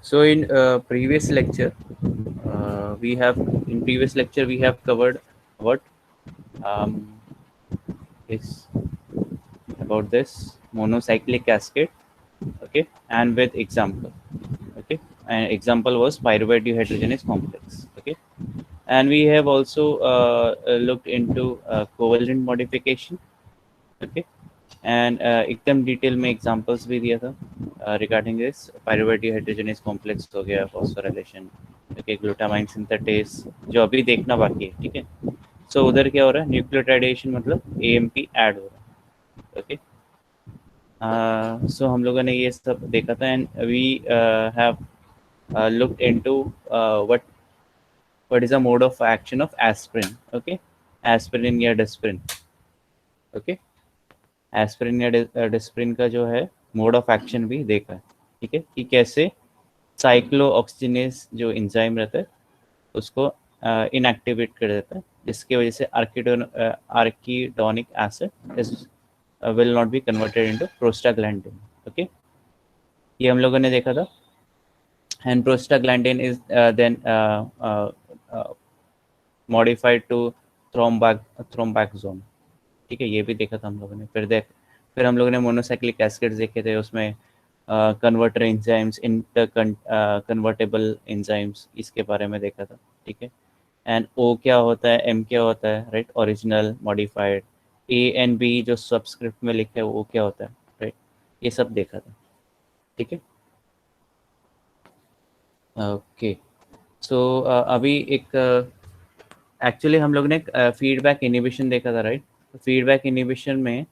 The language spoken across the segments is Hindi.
So in previous lecture, we have covered what um, is about this monocyclic cascade, okay, and with example, okay, and example was pyruvate dehydrogenase complex, okay, and we have also looked into covalent modification, okay, and एकदम डिटेल में एग्जांपल्स भी दिया था regarding this pyruvate dehydrogenase complex हो गया फॉस्फोराइलेशन, ओके, ग्लूटामाइन सिंथेटेस जो अभी देखना बाकी है, ठीक है। सो उधर क्या हो रहा है, न्यूक्लियोटाइडेशन मतलब एएमपी ऐड हो रहा है, ओके। सो हम लोगों ने ये सब देखा था and we have looked into what is the mode of action of aspirin, okay, aspirin या डिस्प्रिन, ओके, एस्पिरिन या डिस्प्रिन का जो है मोड ऑफ एक्शन भी देखा है, ठीक है, कि कैसे साइक्लो ऑक्सीजनेस जो एंजाइम रहता है उसको इनएक्टिवेट कर देता है, जिसकी वजह से arachidonic acid is will not be converted into prostaglandin, okay, ये हम लोगों ने देखा था। And prostaglandin is then modified to thromboxane, ठीक है, ये भी देखा था हम लोगों ने। फिर हम लोगों ने मोनोसाइक्लिक एसिड्स देखे थे, उसमें converter enzymes, inter convertible enzymes, इसके बारे में देखा था, ठीक है। एंड ओ क्या होता है, एम क्या होता है, right, original, modified, A and B जो सबस्क्रिप्ट में लिखा है वो क्या होता है, राइट, ये सब देखा था, ठीक है। ओके, सो अभी एक एक्चुअली हम लोग ने फीडबैक इनिबिशन देखा था, राइट। फीडबैक इनिबिशन में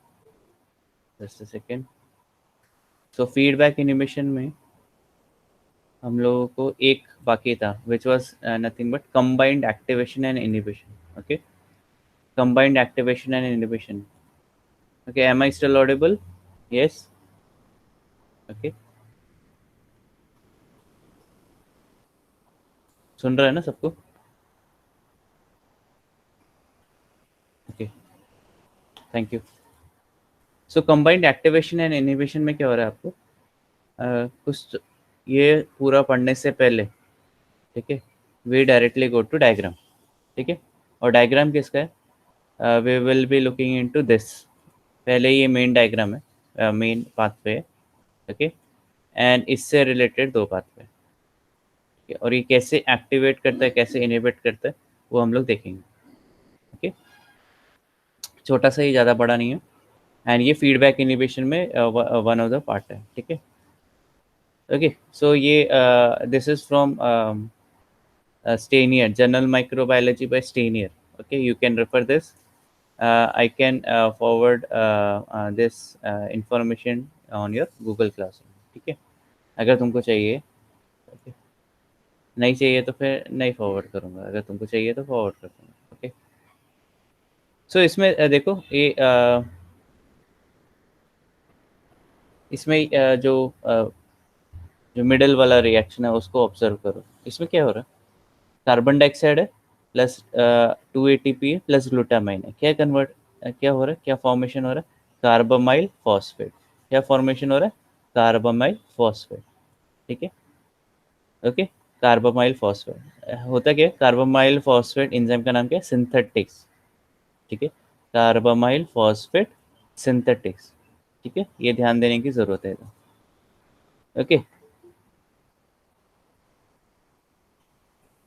just a second, so feedback inhibition में हम लोगों को एक बाकी था which was nothing but combined activation and inhibition, okay, combined activation and inhibition, okay, am I still audible? Yes, okay, सुन रहे हैं ना सबको? Okay, thank you. So combined activation and inhibition में क्या हो रहा है आपको, कुछ ये पूरा पढ़ने से पहले, ठीक है, we directly go to diagram, ठीक है, और डायग्राम किसका है, we will be looking into this, पहले ये मेन डायग्राम है, मेन पाथवे है, ओके, एंड इससे रिलेटेड दो पाथवे, और ये कैसे एक्टिवेट करता है, कैसे इनिबिट करता है, वो हम लोग देखेंगे, ओके, छोटा सा ही, ज़्यादा बड़ा नहीं है, एंड ये फीडबैक इनिबिशन में वन ऑफ द पार्ट है, ठीक है, ओके। सो ये this is from Stanier, General Microbiology by Stanier, okay, you can refer this, I can forward this information on your Google Classroom, ठीक है, अगर तुमको चाहिए, okay? नहीं चाहिए तो फिर नहीं फॉरवर्ड करूँगा, अगर तुमको चाहिए तो फॉरवर्ड कर दूँगा, ओके। सो इसमें देखो ये इसमें जो मिडल वाला रिएक्शन है उसको ऑब्जर्व करो, इसमें क्या हो रहा है, कार्बन डाइऑक्साइड है प्लस 2 ATP है प्लस ग्लूटामाइन है, क्या कन्वर्ट क्या हो रहा है, क्या फॉर्मेशन हो रहा है, कार्बामाइल फॉस्फेट, क्या फॉर्मेशन हो रहा है, कार्बामाइल फॉस्फेट, ठीक है, ओके, कार्बामाइल फॉस्फेट होता क्या है, कार्बामाइल फॉस्फेट एंजाइम का नाम क्या है, सिंथेटिक्स, ठीक है, कार्बामाइल फॉस्फेट सिंथेटिक्स, ठीक है, ये ध्यान देने की जरूरत है, ओके।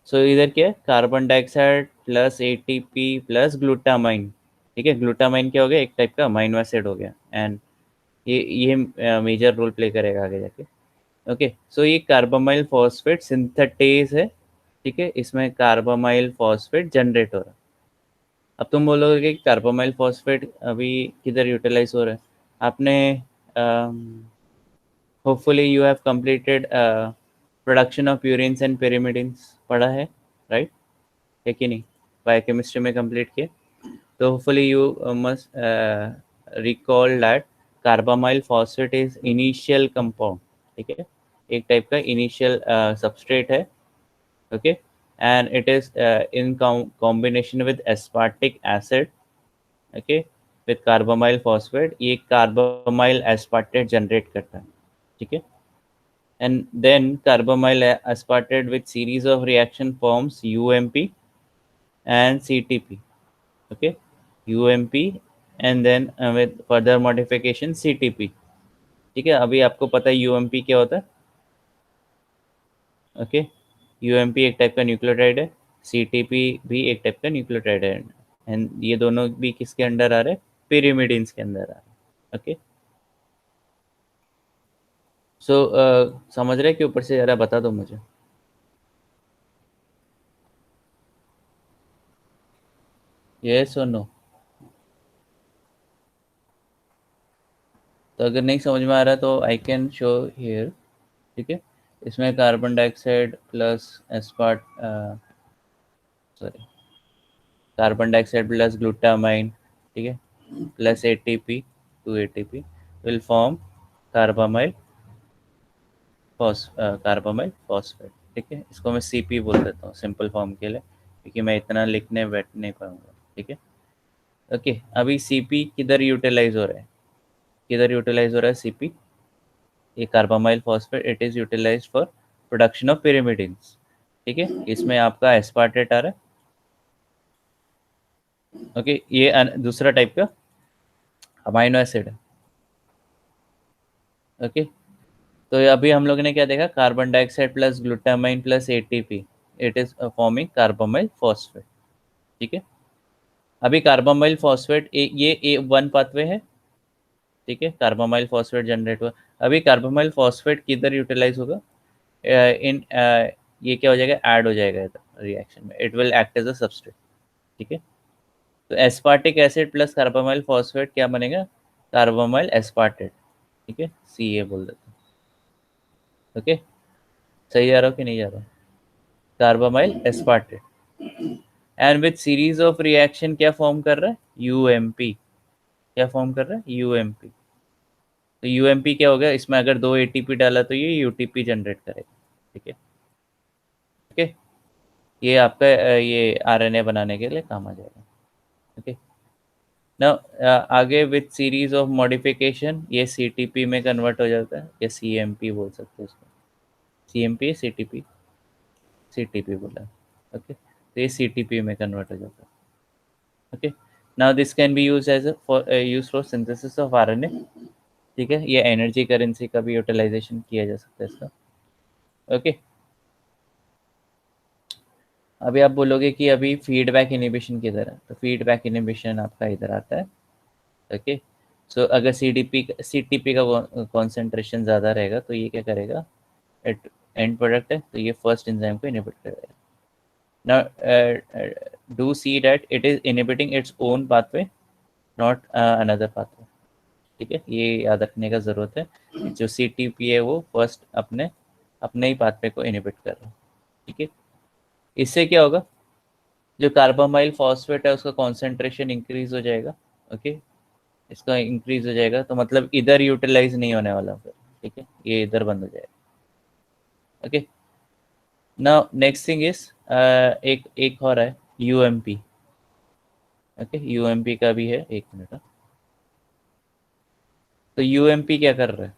सो इधर क्या है, carbon dioxide plus ATP plus glutamine, ठीक है, ग्लूटामाइन क्या हो गया, एक टाइप का अमीनो एसिड हो गया, एंड ये मेजर रोल प्ले करेगा आगे जाके, ओके। सो ये कार्बामाइल फॉस्फेट सिंथेटेज है, ठीक है, इसमें कार्बामाइल फॉस्फेट जनरेट हो रहा है। अब तुम बोलोगे कि कार्बामाइल फॉस्फेट अभी किधर यूटिलाइज हो रहा है, आपने hopefully you have completed production of purines and pyrimidines पढ़ा है कि नहीं, बायोकेमिस्ट्री में कंप्लीट किया, तो hopefully you must recall that carbamyl phosphate is initial compound, ठीक है, एक टाइप का इनिशियल सबस्ट्रेट है, okay, and it is in combination with aspartic acid, okay, with carbamyl phosphate, ये कार्बामाइल एस्पार्टेट जनरेट करता है, ठीक है, and then carbamyl aspartate with series of reaction forms UMP and CTP. Okay, UMP and then with further modification CTP. ठीक है, अभी आपको पता है UMP क्या होता है. ओके, UMP एक टाइप का न्यूक्लियोटाइड है, CTP भी एक टाइप का न्यूक्लियोटाइड है, एंड ये दोनों भी किसके अंडर आ रहे हैं, pyrimidines के अंदर आ रहे हैं. ओके, सो समझ रहे कि ऊपर से जरा बता दो मुझे. यस और नो. तो अगर नहीं समझ में आ रहा तो आई कैन शो हियर. ठीक है, इसमें carbon dioxide plus aspart sorry carbon dioxide plus glutamine, ठीक है, plus ATP, 2 ATP will form carbamyl carbamyl phosphate. ठीक है, इसको मैं CP बोल देता हूँ सिंपल फॉर्म के लिए, क्योंकि मैं इतना लिखने बैठ नहीं पाऊंगा. ठीक है. ओके, अभी CP किधर यूटिलाइज हो रहा है, किधर यूटिलाइज हो रहा है CP, ये carbamyl phosphate, it is utilized for production of pyrimidines. ठीक है, इसमें आपका एस्पार्टेट आ रहा है. ओके, ये दूसरा टाइप का अमाइनो एसिड है. ओके, तो अभी हम लोग ने क्या देखा, carbon dioxide plus glutamine plus ATP, it is forming carbamyl phosphate. ठीक है, अभी कार्बामाइल फॉस्फेट ये वन पाथवे है. ठीक है, कार्बामाइल फॉस्फेट जनरेट हुआ. अभी कार्बामाइल फॉस्फेट किधर यूटिलाइज होगा, इन ये क्या हो जाएगा, ऐड हो जाएगा रिएक्शन में, it will act as a substrate. ठीक है, तो aspartic acid plus carbamyl phosphate क्या बनेगा, कार्बामाइल एस्पार्टेट. ठीक है, CA बोल देते हैं. ओके, सही जा रहा हो कि नहीं जा रहा, carbamyl aspartate, and with series of reaction क्या फॉर्म कर रहा है, UMP. क्या फॉर्म कर रहा है, UMP. तो UMP क्या हो गया, इसमें अगर 2 ATP डाला तो ये UTP जनरेट करेगा. ठीक है. ओके, ये आपका ये RNA बनाने के लिए काम आ जाएगा. ओके, ना आगे विथ सीरीज ऑफ मॉडिफिकेशन ये CTP में कन्वर्ट हो जाता है, या CMP बोल सकते हैं उसको. CMP CTP, CTP बोला. ओके, तो ये CTP में कन्वर्ट हो जाता है. Okay, now this can be use as use for synthesis of RNA. ठीक है, ये एनर्जी करेंसी का भी यूटिलाइजेशन किया जा सकता है इसका. ओके, अभी आप बोलोगे कि अभी फीडबैक इनिबिशन किधर है, तो फीडबैक इनिबिशन आपका इधर आता है. ओके, सो अगर CTP का कॉन्सेंट्रेशन ज़्यादा रहेगा तो ये क्या करेगा, एंड प्रोडक्ट है तो ये फर्स्ट एंजाइम को इनिबिट करेगा. Now do see that it is inhibiting its own pathway, not another pathway. ठीक है, ये याद रखने का ज़रूरत है, जो CTP है वो फर्स्ट अपने अपने ही पाथवे को इनिबिट कर रहा है. ठीक है, इससे क्या होगा, जो कार्बामाइल फॉस्फेट है उसका कॉन्सेंट्रेशन इंक्रीज हो जाएगा. ओके, इसका इंक्रीज हो जाएगा तो मतलब इधर यूटिलाइज नहीं होने वाला फिर. ठीक है, ये इधर बंद हो जाएगा. Okay, now next thing is एक एक और है UMP. ओके, UMP का भी है, एक मिनट. तो UMP क्या कर रहा है,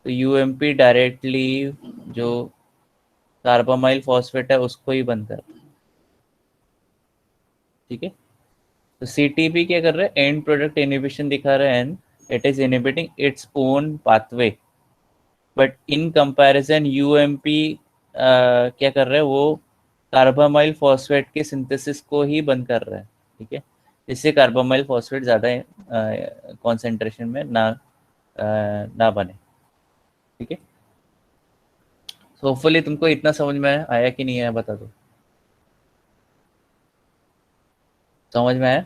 तो UMP डायरेक्टली जो कार्बामाइल फॉस्फेट है उसको ही बंद कर रहा है. ठीक है, तो CTP क्या कर रहा है, एंड प्रोडक्ट इनिबिशन दिखा रहा है, and it is inhibiting its own pathway. But in comparison UMP क्या कर रहा है, वो कार्बामाइल फॉस्फेट के सिंथेसिस को ही बंद कर रहा है. ठीक है, इससे कार्बामाइल फॉस्फेट ज़्यादा कॉन्सेंट्रेशन में ना बने. ठीक है, तो होपफुली तुमको इतना समझ में आया कि नहीं आया, बता दो. समझ में आया,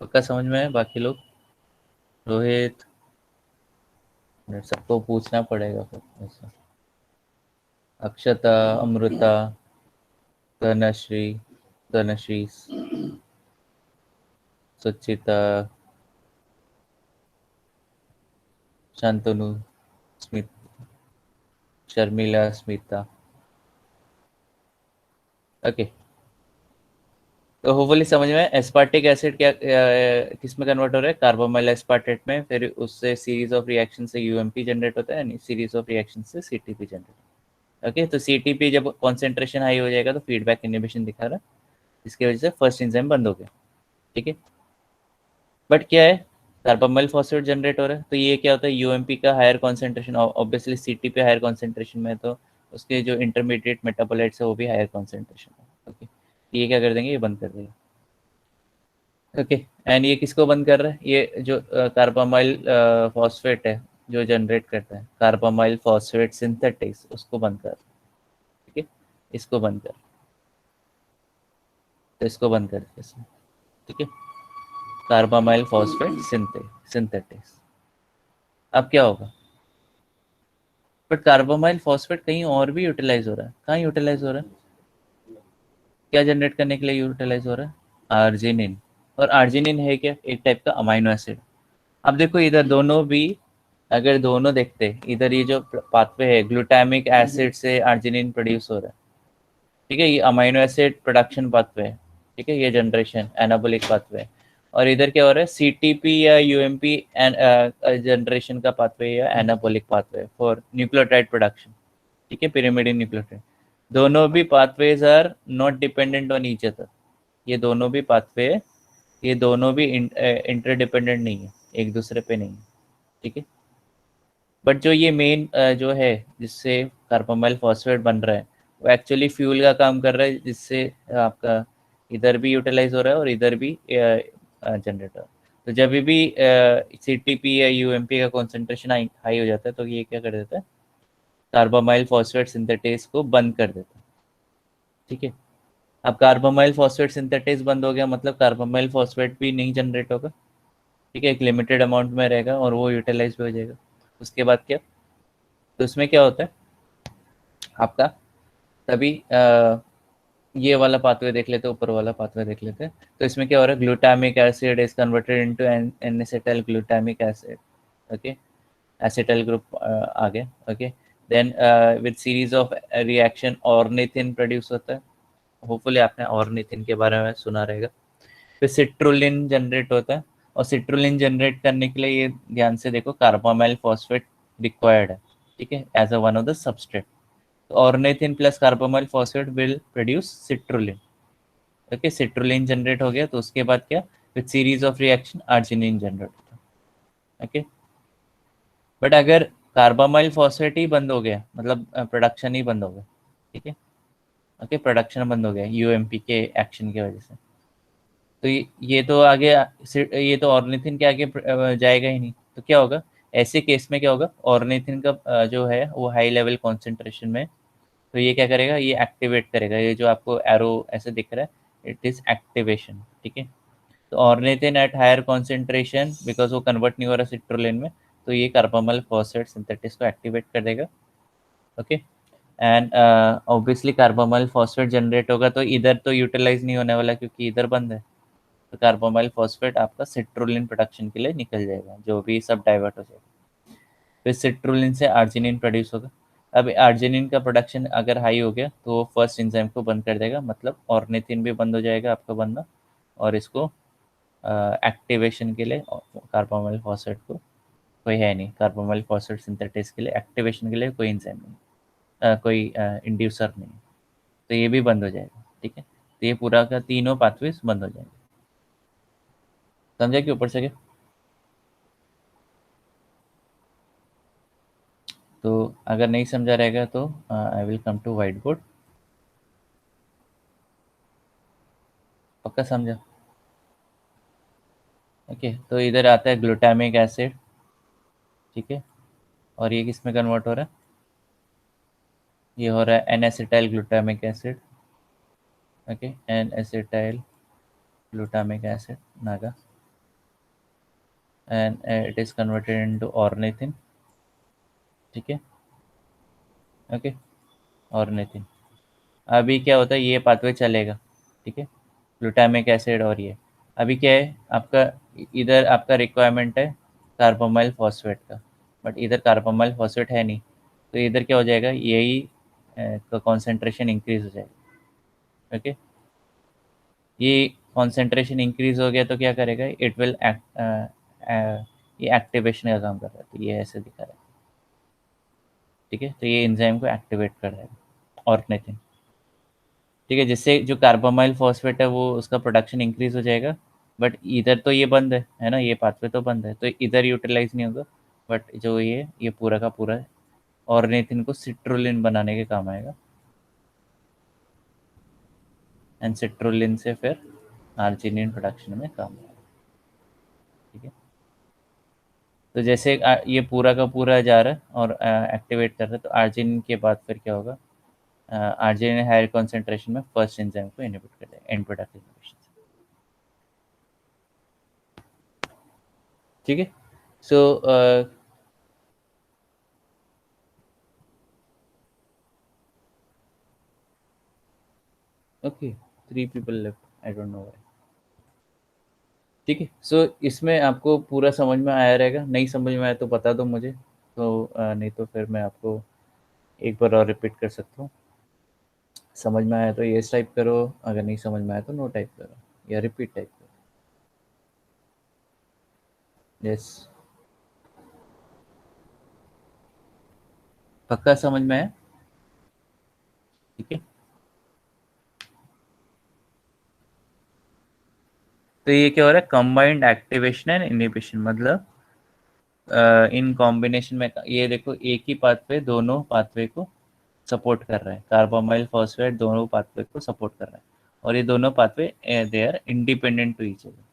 पक्का समझ में आया, बाकी लोग, रोहित, सबको पूछना पड़ेगा फिर ऐसा. अक्षता, अमृता, तनश्री, तनश्री, सुचिता, शांतनु, स्मित, शर्मिला, स्मिता. ओके, तो होपफुली समझ में, एस्पार्टिक एसिड क्या किस में कन्वर्ट हो रहा है, कार्बोमाइल एस्पार्टेट में, फिर उससे सीरीज ऑफ रिएक्शन से यूएमपी जनरेट होता है, सीरीज ऑफ रिएक्शन से सीटीपी जनरेट। ओके, तो सीटीपी जब कॉन्सेंट्रेशन हाई हो जाएगा तो फीडबैक इनहिबिशन दिखा रहा है, इसकी वजह से फर्स्ट एंजाइम बंद हो गया। ठीक है, बट क्या है, कार्बोमाइल फॉस्फेट जनरेट हो रहा है, तो ये क्या होता है, यूएमपी का higher concentration, obviously CTP higher concentration में है, तो उसके जो इंटरमीडिएट मेटाबोलाइट्स है वो भी हायर कॉन्सेंट्रेशन है। ओके, ये क्या कर देंगे, ये बंद कर देगा। ओके, एंड ये किसको बंद कर रहा है, ये जो कार्बामाइल फॉस्फेट है जो जनरेट करता है, कार्बामाइल फॉस्फेट सिंथेटिक्स, उसको बंद कर। ठीक है, इसको बंद कर, तो इसको बंद कर इसमें। ठीक है, कार्बामाइल फॉस्फेट सिंथेटिक्स। अब क्या होगा, बट कार्बामाइल फॉस्फेट कहीं और भी यूटिलाइज हो रहा है, कहाँ यूटिलाइज हो रहा है, क्या जनरेट करने के लिए यूटिलाइज हो रहा है, आर्जिनिन। और आर्जिनिन है क्या, एक टाइप का अमाइनो एसिड। अब देखो इधर दोनों भी, अगर दोनों देखते, इधर ये जो पाथवे है, ग्लूटामिक एसिड से अर्जिनिन प्रोड्यूस हो रहा है। ठीक है, ये अमाइनो एसिड प्रोडक्शन पाथवे है। ठीक है, ये जनरेशन एनाबोलिक पाथवे। और इधर क्या हो रहा है, सीटीपी या यूएमपी जनरेशन का पाथवे या anabolic pathway for nucleotide production. ठीक है, पिरिमिडिन न्यूक्लियोटाइड। दोनों भी pathways are not dependent on each other. ये दोनों भी पाथवे, ये दोनों भी इंटरडिपेंडेंट नहीं है, एक दूसरे पे नहीं है। ठीक है, बट जो ये मेन जो है जिससे कार्बोमाइल फॉस्फेट बन रहा है, वो एक्चुअली फ्यूल का काम कर रहा है, जिससे आपका इधर भी यूटिलाइज हो रहा है और इधर भी जनरेट हो रहा है। तो जब भी सी टी पी या यू एम पी का कॉन्सेंट्रेशन हाई हो जाता है, तो ये क्या कर देता है, कार्बोमाइल फॉस्फेट सिंथेटेज को बंद कर देता है। ठीक है, अब कार्बोमाइल फॉस्फेट सिंथेटेज बंद हो गया, मतलब कार्बोमाइल फॉस्फेट भी नहीं जनरेट होगा। ठीक है, एक लिमिटेड अमाउंट में रहेगा और वो यूटिलाइज भी हो जाएगा। उसके बाद क्या, तो उसमें क्या होता है आपका, तभी ये वाला पाथवे देख लेते हैं, ऊपर वाला पाथवे देख लेते हैं। तो इसमें क्या हो रहा है, glutamic acid is converted into N acetyl glutamic acid. Okay, acetyl group आ गया। Okay, then with series of reaction ornithine produce होता है। होपफुली आपने ऑर्निथिन के बारे में सुना रहेगा। फिर सिट्रुलिन जनरेट होता है, और सिट्रुलिन जनरेट करने के लिए ये ध्यान से देखो, कार्बोमाइल फॉस्फेट रिक्वायर्ड है। ठीक है, as a one of the substrate. Ornithine plus carbamoyl phosphate will produce citrulline. Okay, citrulline generate हो गया, तो उसके बाद क्या, with series of reaction arginine generate होता है। ओके, बट अगर कार्बोमाइल फॉस्फेट ही बंद हो गया, मतलब प्रोडक्शन ही बंद हो गया। ठीक है, ओके, प्रोडक्शन बंद हो गया यूएमपी के एक्शन की वजह से, तो ये तो आगे, ये तो ऑर्निथिन के आगे जाएगा ही नहीं, तो क्या होगा, ऐसे केस में क्या होगा, ऑर्निथिन का जो है वो हाई लेवल कॉन्सेंट्रेशन में, तो ये क्या करेगा, ये एक्टिवेट करेगा, ये जो आपको एरो ऐसे दिख रहा है, इट इज एक्टिवेशन। ठीक है, तो ornithine at higher concentration, because वो कन्वर्ट नहीं हो रहा सिट्रोलिन में, तो ये कार्बोमाइल फॉस्फेट सिंथेटिस को एक्टिवेट कर देगा। Okay, and obviously carbamoyl phosphate generate होगा, तो इधर तो यूटिलाइज नहीं होने वाला क्योंकि इधर बंद है, तो कार्बोमाइल फॉस्फेट आपका सिट्रुलिन प्रोडक्शन के लिए निकल जाएगा, जो भी सब डाइवर्ट हो जाएगा। फिर सिट्रुलिन से आर्जिनिन प्रोड्यूस होगा। अब आर्जिनिन का प्रोडक्शन अगर हाई हो गया तो वो फर्स्ट एंजाइम को बंद कर देगा, मतलब ऑर्निथिन भी बंद हो जाएगा आपका बनना, और इसको एक्टिवेशन के लिए कार्बोमाइल फॉस्फेट को कोई है नहीं, कार्बोमाइल फॉस्फेट सिंथेटिस के लिए एक्टिवेशन के लिए कोई एंजाइम नहीं, कोई इंड्यूसर नहीं, तो ये भी बंद हो जाएगा। ठीक है, तो ये पूरा का तीनों पाथवेज बंद हो जाएंगे। समझा कि ऊपर से क्या, तो अगर नहीं समझा रहेगा तो I will come to white board. पक्का समझा। ओके, तो इधर आता है ग्लूटामिक एसिड। ठीक है, और ये किस में कन्वर्ट हो रहा है, ये हो रहा है N acetyl glutamic acid. Okay, N acetyl glutamic acid NAGA, and it is converted into ornithine. ठीक है, ओके, ऑर्निथिन। अभी क्या होता है, ये पाथवे चलेगा। ठीक है, ग्लूटामिक एसिड, और ये अभी क्या है आपका, इधर आपका रिक्वायरमेंट है कार्बोमाइल फॉस्फेट का, बट इधर कार्बोमाइल फॉस्फेट है नहीं, तो इधर क्या हो जाएगा, यही का कॉन्सेंट्रेशन इंक्रीज हो जाएगा। ओके, ये कॉन्सेंट्रेशन इंक्रीज हो गया तो क्या करेगा, इट विल ये एक्टिवेशन का काम कर रहा है, तो ये ऐसे दिखा रहा है। ठीक है, तो ये एंजाइम को एक्टिवेट कर रहा है ऑर्निथिन। ठीक है, जिससे जो कार्बामाइल फॉस्फेट है वो उसका प्रोडक्शन इंक्रीज हो जाएगा। बट इधर तो ये बंद है ना, ये पाथवे तो बंद है, तो इधर यूटिलाइज नहीं होगा। बट जो ये पूरा का पूरा ऑर्निथिन को सिट्रुलिन बनाने के काम आएगा, एंड सिट्रुलिन से फिर आर्जिनिन प्रोडक्शन में काम आएगा। ठीक है, तो जैसे ये पूरा का पूरा जा रहा है और एक्टिवेट कर रहा है, तो आर्जिनिन के बाद फिर क्या होगा, आर्जिनिन हायर कॉन्सेंट्रेशन में फर्स्ट एंजाइम को इनहिबिट कर देगा, एंड प्रोडक्ट इनहिबिशन। ठीक है, so okay, 3 people left, I don't know why. ठीक है, सो इसमें आपको पूरा समझ में आया रहेगा, नहीं समझ में आया तो बता दो मुझे, तो नहीं तो फिर मैं आपको एक बार और रिपीट कर सकता हूँ। समझ में आया तो यस टाइप करो, अगर नहीं समझ में आया तो नो टाइप करो या रिपीट टाइप करो। यस, पक्का समझ में आया। ठीक है, तो ये क्या हो रहा है, कंबाइंड एक्टिवेशन एंड इनहिबिशन, मतलब इन कॉम्बिनेशन में ये देखो, एक ही पाथवे दोनों पाथवे को सपोर्ट कर रहा है, कार्बामाइल फॉस्फेट दोनों पाथवे को सपोर्ट कर रहा है, और ये दोनों pathway they are independent to each other.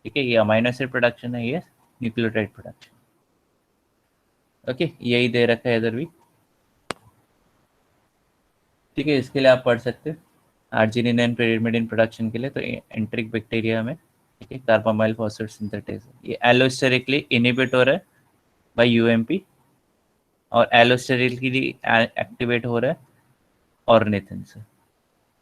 ठीक है, ये अमाइनो एसिड प्रोडक्शन है, ये न्यूक्लियोटाइड प्रोडक्शन। ओके, यही दे रखा है इधर भी। ठीक है, इसके लिए आप पढ़ सकते हो आर्जिनिन एंड pyrimidine प्रोडक्शन के लिए, तो एंट्रिक बैक्टीरिया में, ठीक है, कार्बामाइल फॉस्फेट सिंथेटेज, ये एलोस्टेरिकली इनहिबिट हो रहा है बाय यूएमपी, और एलोस्टेरिकली एक्टिवेट हो रहा है ऑर्निथिन से।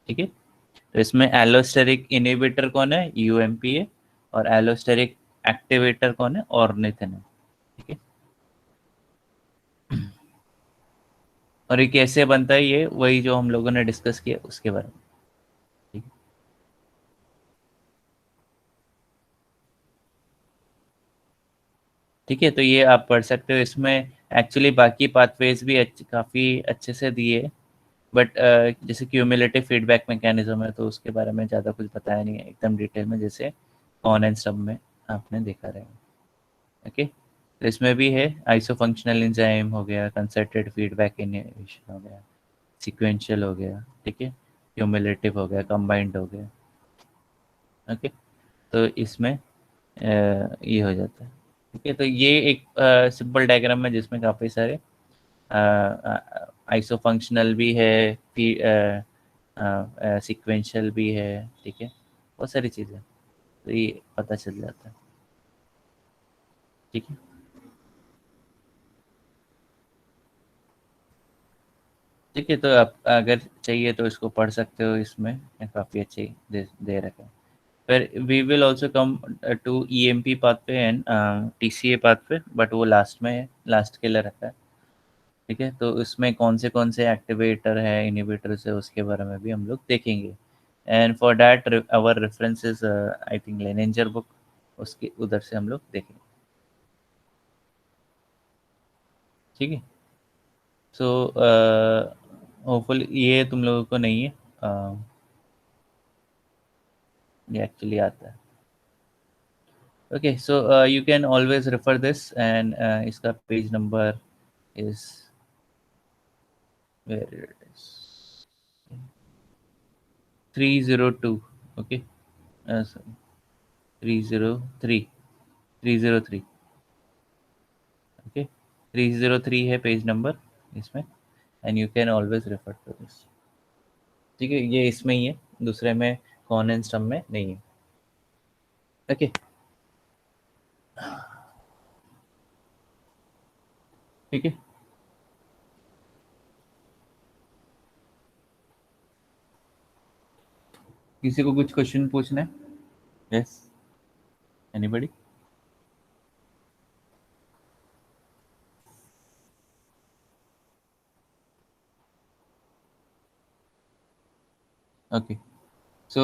ठीक है, तो इसमें एलोस्टेरिक इनहिबिटर कौन है, यूएमपी है, और एलोस्टेरिक एक्टिवेटर कौन है, ऑर्निथिन है। ठीक है, और ये कैसे बनता है, ये वही जो हम लोगों ने डिस्कस किया उसके बारे में। ठीक है, ठीक है, तो ये आप पढ़ सकते हो, इसमें एक्चुअली बाकी पाथवेज भी काफ़ी अच्छे से दिए, बट जैसे क्यूमुलेटिव फीडबैक मैकेनिज्म है, तो उसके बारे में ज़्यादा कुछ बताया नहीं है एकदम डिटेल में, जैसे कॉन एंड सब में आपने देखा रहेगा। ओके, तो इसमें भी है, आइसोफंक्शनल एंजाइम हो गया, कंसर्टेड फीडबैक इनिशिएशन हो गया, सीक्वेंशियल हो गया, ठीक है, क्यूमुलेटिव हो गया, कंबाइंड हो गया। ओके, तो इसमें ये हो जाता है। ठीक है, तो ये एक सिंपल डायग्राम है जिसमें काफ़ी सारे आइसोफंक्शनल भी है, सीक्वेंशियल भी है, ठीक है, बहुत सारी चीज़ें, तो ये पता चल जाता है। ठीक है, ठीक है, तो आप अगर चाहिए तो इसको पढ़ सकते हो, इसमें काफ़ी अच्छे दे रखे हैं। फिर we will also come to EMP pathway and TCA pathway, but वो लास्ट में है, लास्ट के लिए रखा है। ठीक है, तो इसमें कौन से एक्टिवेटर है, इनहिबिटर्स है, उसके बारे में भी हम लोग देखेंगे। And for that our references I think Lehninger book, उसके उधर से हम लोग देखेंगे। ठीक है, सो होपफुल ये तुम लोगों को नहीं है, ये एक्चुअली आता है। Okay, so you can always refer this, and इसका page number is where it is 302। Okay, 303, 303। Okay, 303 है पेज नंबर इसमें, and you can always refer to this. ठीक है, ये इसमें ही है, दूसरे में कॉन एंड स्टम में नहीं है। ओके, ठीक है, किसी को कुछ क्वेश्चन पूछना है? Yes, anybody? Okay, so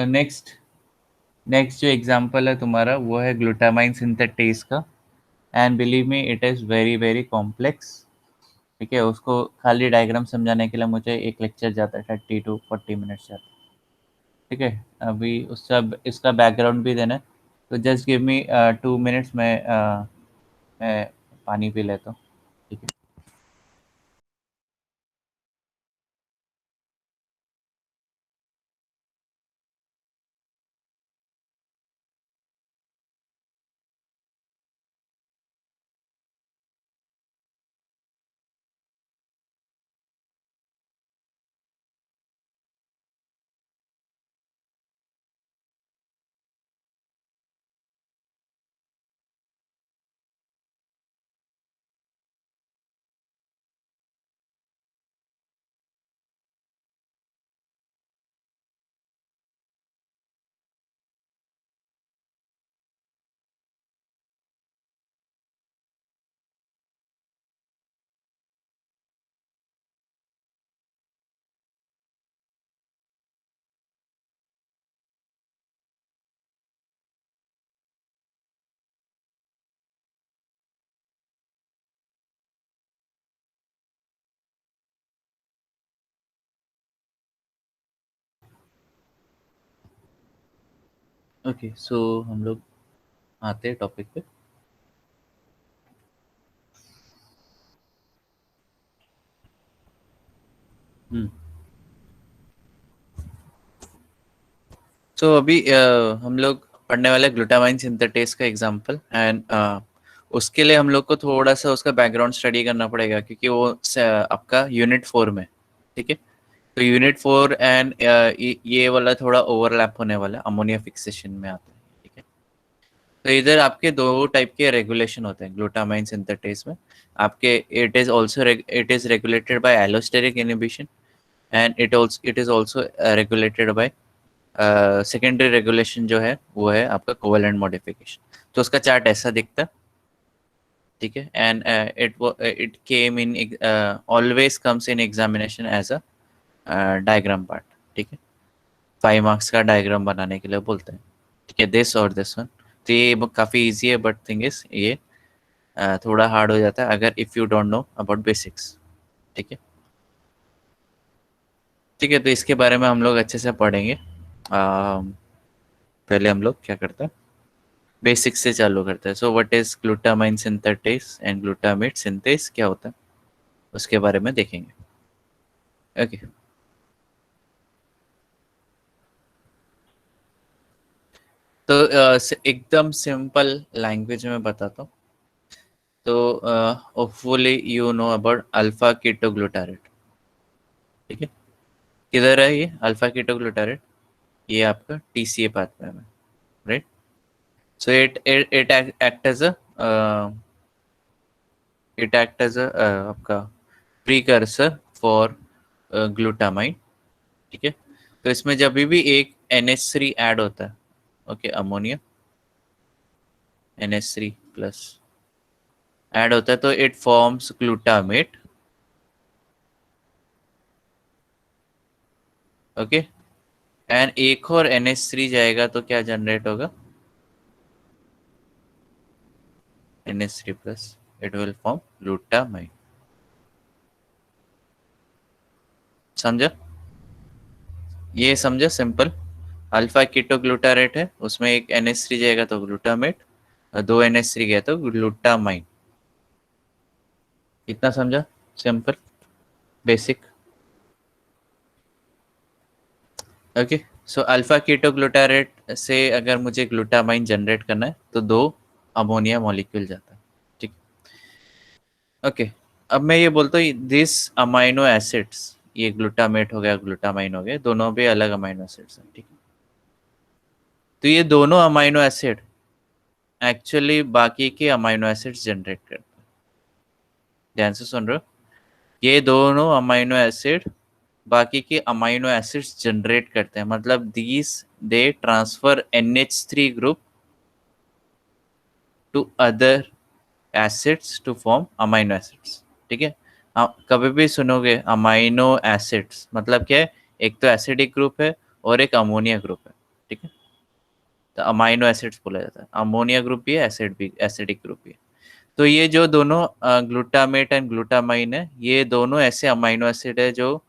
next जो एग्जांपल है तुम्हारा वो है ग्लूटामाइन सिंथेटेस का, and believe me it is very very complex. ठीक है, उसको खाली डायग्राम समझाने के लिए मुझे एक लेक्चर जाता है, 30 to 40 मिनट्स जाता है। ठीक है, अभी उसका इसका बैकग्राउंड भी देना है, तो जस्ट गिव मी 2 मिनट्स, मैं पानी पी लेता हूँ। ठीक है। ओके, सो हम लोग आते हैं टॉपिक पे। हम्म। सो अभी हम लोग पढ़ने वाले ग्लूटामाइन सिंथेटेस का एग्जांपल, एंड उसके लिए हम लोग को थोड़ा सा उसका बैकग्राउंड स्टडी करना पड़ेगा, क्योंकि वो आपका यूनिट 4 में। ठीक है, तो यूनिट 4 एंड ये वाला थोड़ा ओवरलैप होने वाला है, अमोनिया फिक्सेशन में आता है। ठीक है, तो इधर आपके दो टाइप के रेगुलेशन होते हैं ग्लूटामाइन सिंथेटेस में। आपके it is regulated by allosteric inhibition, and it is also regulated by secondary regulation, जो है वो है आपका कोवेलेंट मॉडिफिकेशन। तो उसका चार्ट ऐसा दिखता है। ठीक है, and it came in always comes in examination as a diagram part. ठीक है, 5 मार्क्स का डायग्राम बनाने के लिए बोलते हैं। ठीक है, दिस और दिस वन। तो ये काफ़ी इजी है, बट थिंग इज ये थोड़ा हार्ड हो जाता है अगर if you don't know about basics. ठीक है। ठीक है, तो इसके बारे में हम लोग अच्छे से पढ़ेंगे। पहले हम लोग क्या करते हैं, बेसिक्स से चालू करते हैं। So what is glutamine synthetase and glutamate synthase, क्या होता है उसके बारे में देखेंगे। ओके, तो एकदम सिंपल लैंग्वेज में बताता हूँ। तो hopefully you know about alpha ketoglutarate. ठीक है, किधर है ये अल्फा कीटोग्लूटारेट? ये आपका टीसीए पाथवे में, right? So it act as a आपका प्रीकर्सर फॉर ग्लूटामाइन। ठीक है, तो इसमें जब भी एक NH3 ऐड होता है, ओके, अमोनिया NH3+ ऐड होता है, तो it forms glutamate. Okay, and एक और NH3 जाएगा तो क्या जनरेट होगा? NH3+, it will form glutamine. समझा? ये समझा सिंपल। अल्फा कीटोग्लूटारेट है, उसमें एक NH3 जाएगा तो ग्लूटामेट, और 2 NH3 गया तो ग्लूटामाइन। इतना समझा? Simple, basic. Okay, so alpha ketoglutarate से अगर मुझे ग्लूटामाइन जनरेट करना है तो 2 अमोनिया मॉलिक्यूल जाता है। ठीक। ओके, अब मैं ये बोलता हूँ दिस अमाइनो एसिड्स, ये ग्लूटामेट हो गया ग्लूटामाइन हो गया, दोनों भी अलग अमाइनो एसिड्स हैं। ठीक है, तो ये दोनों अमाइनो एसिड एक्चुअली बाकी के अमाइनो एसिड्स जनरेट करते हैं। ध्यान से सुन रहे हो? ये दोनों अमाइनो एसिड बाकी के अमाइनो एसिड्स जनरेट करते हैं, मतलब these they transfer NH3 group to other acids to form amino acids. ठीक है, आप कभी भी सुनोगे अमाइनो एसिड्स मतलब क्या है? एक तो एसिडिक ग्रुप है और एक अमोनिया ग्रुप है, ठीक है। तो अमाइनो एसिड्स बोला जाता है, अमोनिया ग्रुप भी है, एसिड भी, एसिडिक ग्रुप भी है। तो ये जो दोनों ग्लूटामेट एंड ग्लूटामाइन है, ये दोनों ऐसे अमाइनो एसिड है जो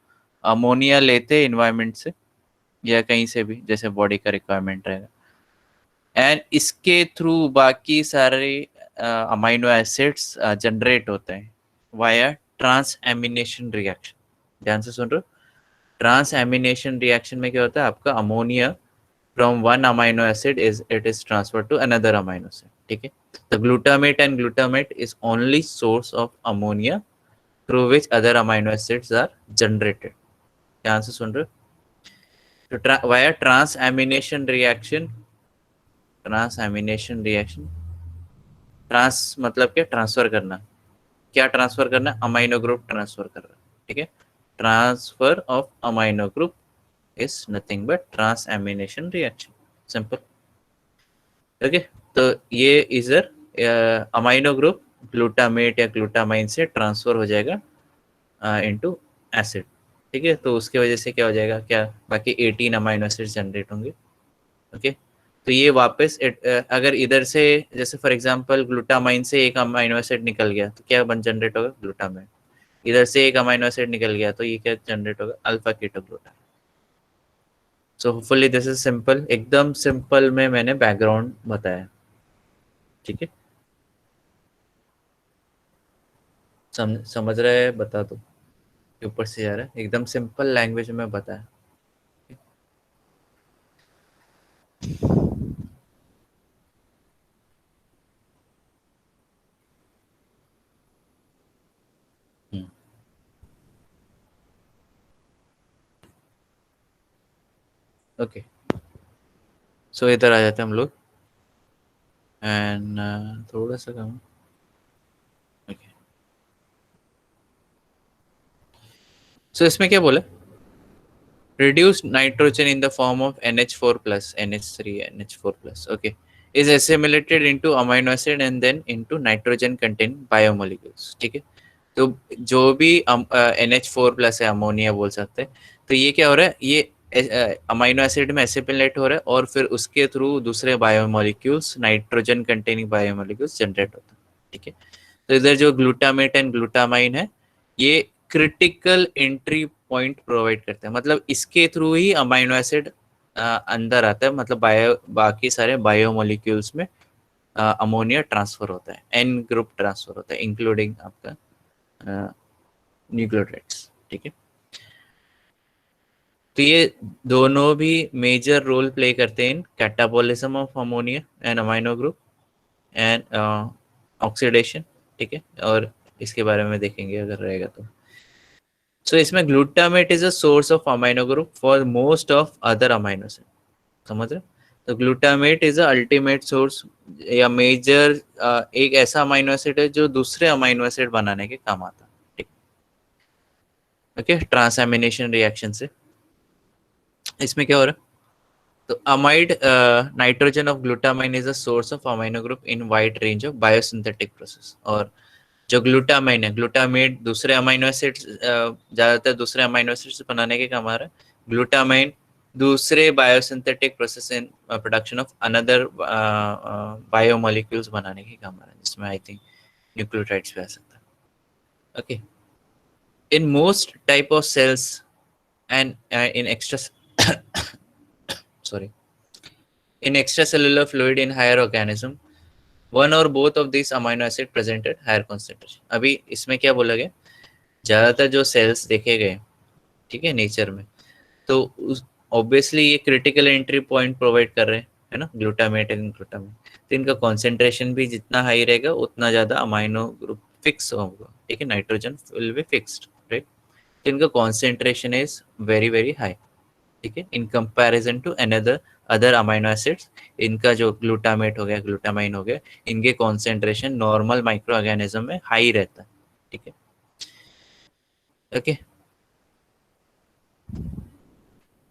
अमोनिया लेते इन्वायरमेंट से या कहीं से भी, जैसे बॉडी का रिक्वायरमेंट रहेगा, एंड इसके थ्रू बाकी सारे अमाइनो एसिड्स जनरेट होते हैं वाया ट्रांस एमिनेशन रिएक्शन। ध्यान से सुन रहे हो, ट्रांस एमिनेशन रिएक्शन में क्या होता है, आपका ammonia from one amino acid is transferred to another amino acid, ठीक है। The glutamate and glutamate is only source of ammonia through which other amino acids are generated। ध्यान से सुन रहे हो, तो via transamination reaction, trans मतलब क्या, ट्रांसफर करना, क्या ट्रांसफर करना, अमाइनो ग्रुप ट्रांसफर कर रहा है, ठीक है। Transfer of amino group is nothing but transamination reaction, simple. Okay, तो ये इधर अमाइनो ग्रुप ग्लूटामेट या ग्लूटामाइन से ट्रांसफर हो जाएगा इनटू एसिड, ठीक है। तो उसके वजह से क्या हो जाएगा, क्या बाकी 18 अमाइनो एसिड्स जनरेट होंगे। ओके, तो ये वापस अगर इधर से, जैसे फॉर एग्जांपल ग्लूटामाइन से एक अमाइनो एसिड निकल गया तो क्या बन जनरेट होगा, ग्लूटामाइन। इधर से एक अमाइनो एसिड निकल गया तो ये क्या जनरेट होगा, alpha ketoglutamine. So hopefully this is simple, एकदम सिंपल में मैंने बैकग्राउंड बताया, ठीक है। समझ रहे हैं, बता दो, ऊपर से जा रहा है, एकदम सिंपल लैंग्वेज में बताया। ओके, सो इधर आ जाते हैं हम लोग, एंड थोड़ा सा कम। ओके, सो इसमें क्या बोला, reduced nitrogen in the form of NH4 plus NH3 NH4 plus, okay, is assimilated into amino acid and then into nitrogen containing biomolecules, ठीक है। तो जो भी NH4 प्लस है, अमोनिया बोल सकते हैं, तो ये क्या हो रहा है, ये अमाइनो एसिड में एसिमिलेट हो रहा है और फिर उसके थ्रू दूसरे biomolecules, nitrogen containing biomolecules generate होता है, ठीक है। तो इधर जो ग्लूटामेट एंड ग्लूटामाइन है, ये क्रिटिकल एंट्री पॉइंट प्रोवाइड करते हैं, मतलब इसके थ्रू ही अमाइनो एसिड अंदर आता है, मतलब बाकी सारे बायोमोलिक्यूल्स में अमोनिया ट्रांसफर होता है, एन ग्रुप ट्रांसफर होता है, इंक्लूडिंग आपका न्यूक्लियोटाइड्स, ठीक है। तो ये दोनों भी मेजर रोल प्ले करते हैं in catabolism of ammonia and amino group and oxidation, ठीक है। और इसके बारे में देखेंगे अगर रहेगा तो। सो इसमें glutamate is a source of amino group for most of other amino acid, समझ रहे। तो glutamate is a ultimate source या मेजर एक ऐसा अमाइनो एसिड है जो दूसरे अमाइनो एसिड बनाने के काम आता है, ठीक। ओके, ट्रांसएमिनेशन रिएक्शन से इसमें क्या हो रहा है, तो amide nitrogen of glutamine is a source of amino group in wide range of biosynthetic process. और जो ग्लूटामाइन है, ग्लूटामेट दूसरे अमाइनो एसिड्स, ज्यादातर दूसरे अमाइनो एसिड्स बनाने के काम आ रहा है, ग्लूटामाइन दूसरे biosynthetic process in production of another biomolecules बनाने के काम आ रहा है, जिसमें आई थिंक न्यूक्लियोटाइड्स भी आ सकता है। Okay, in most type of cells and in extra sorry, in extracellular fluid in higher organism, one or both of these amino acid present at higher concentration। अभी इसमें क्या बोला गया, ज्यादातर जो सेल्स देखे गए, ठीक है, नेचर में, तो ऑब्वियसली ये क्रिटिकल एंट्री पॉइंट प्रोवाइड कर रहे हैं, है ना, ग्लूटामेट एंड ग्लूटामेट। तो इनका कॉन्सेंट्रेशन भी जितना हाई रहेगा उतना ज्यादा अमाइनो ग्रुप फिक्स होगा, ठीक है, nitrogen will be fixed, right. तो इनका concentration is very very high, ठीक है, in comparison to another other amino acids. इनका जो ग्लूटामेट हो गया, ग्लूटामाइन हो गया, इनके कॉन्सेंट्रेशन नॉर्मल माइक्रो ऑर्गेनिज्म में हाई रहता है, ठीक है। ओके,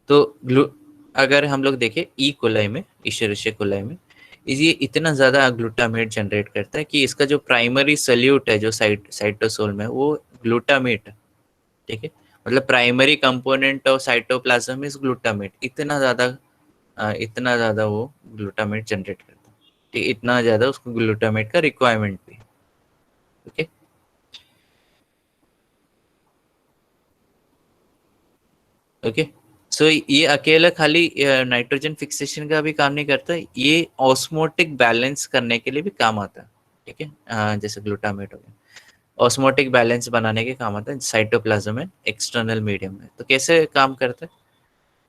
तो अगर हम लोग देखें ई कोलाई में, इशेरिशिया कोलाई में, ये इतना ज़्यादा ग्लूटामेट जनरेट करता है कि इसका जो प्राइमरी सल्यूट है जो साइटोसोल में, वो ग्लूटामेट है, ठीक है। मतलब primary component of cytoplasm is glutamate. इतना ज़्यादा वो ग्लूटामेट जनरेट करता है, ठीक, इतना ज़्यादा उसको ग्लूटामेट का रिक्वायरमेंट भी। Okay okay. सो ये अकेला खाली नाइट्रोजन फिक्सेशन का भी काम नहीं करता, ये ऑस्मोटिक बैलेंस करने के लिए भी काम आता है। ठीक है, जैसे ग्लूटामेट हो गया, ऑस्मोटिक बैलेंस बनाने के काम आता है साइटोप्लाज्म में, एक्सटर्नल मीडियम में। तो कैसे काम करता है,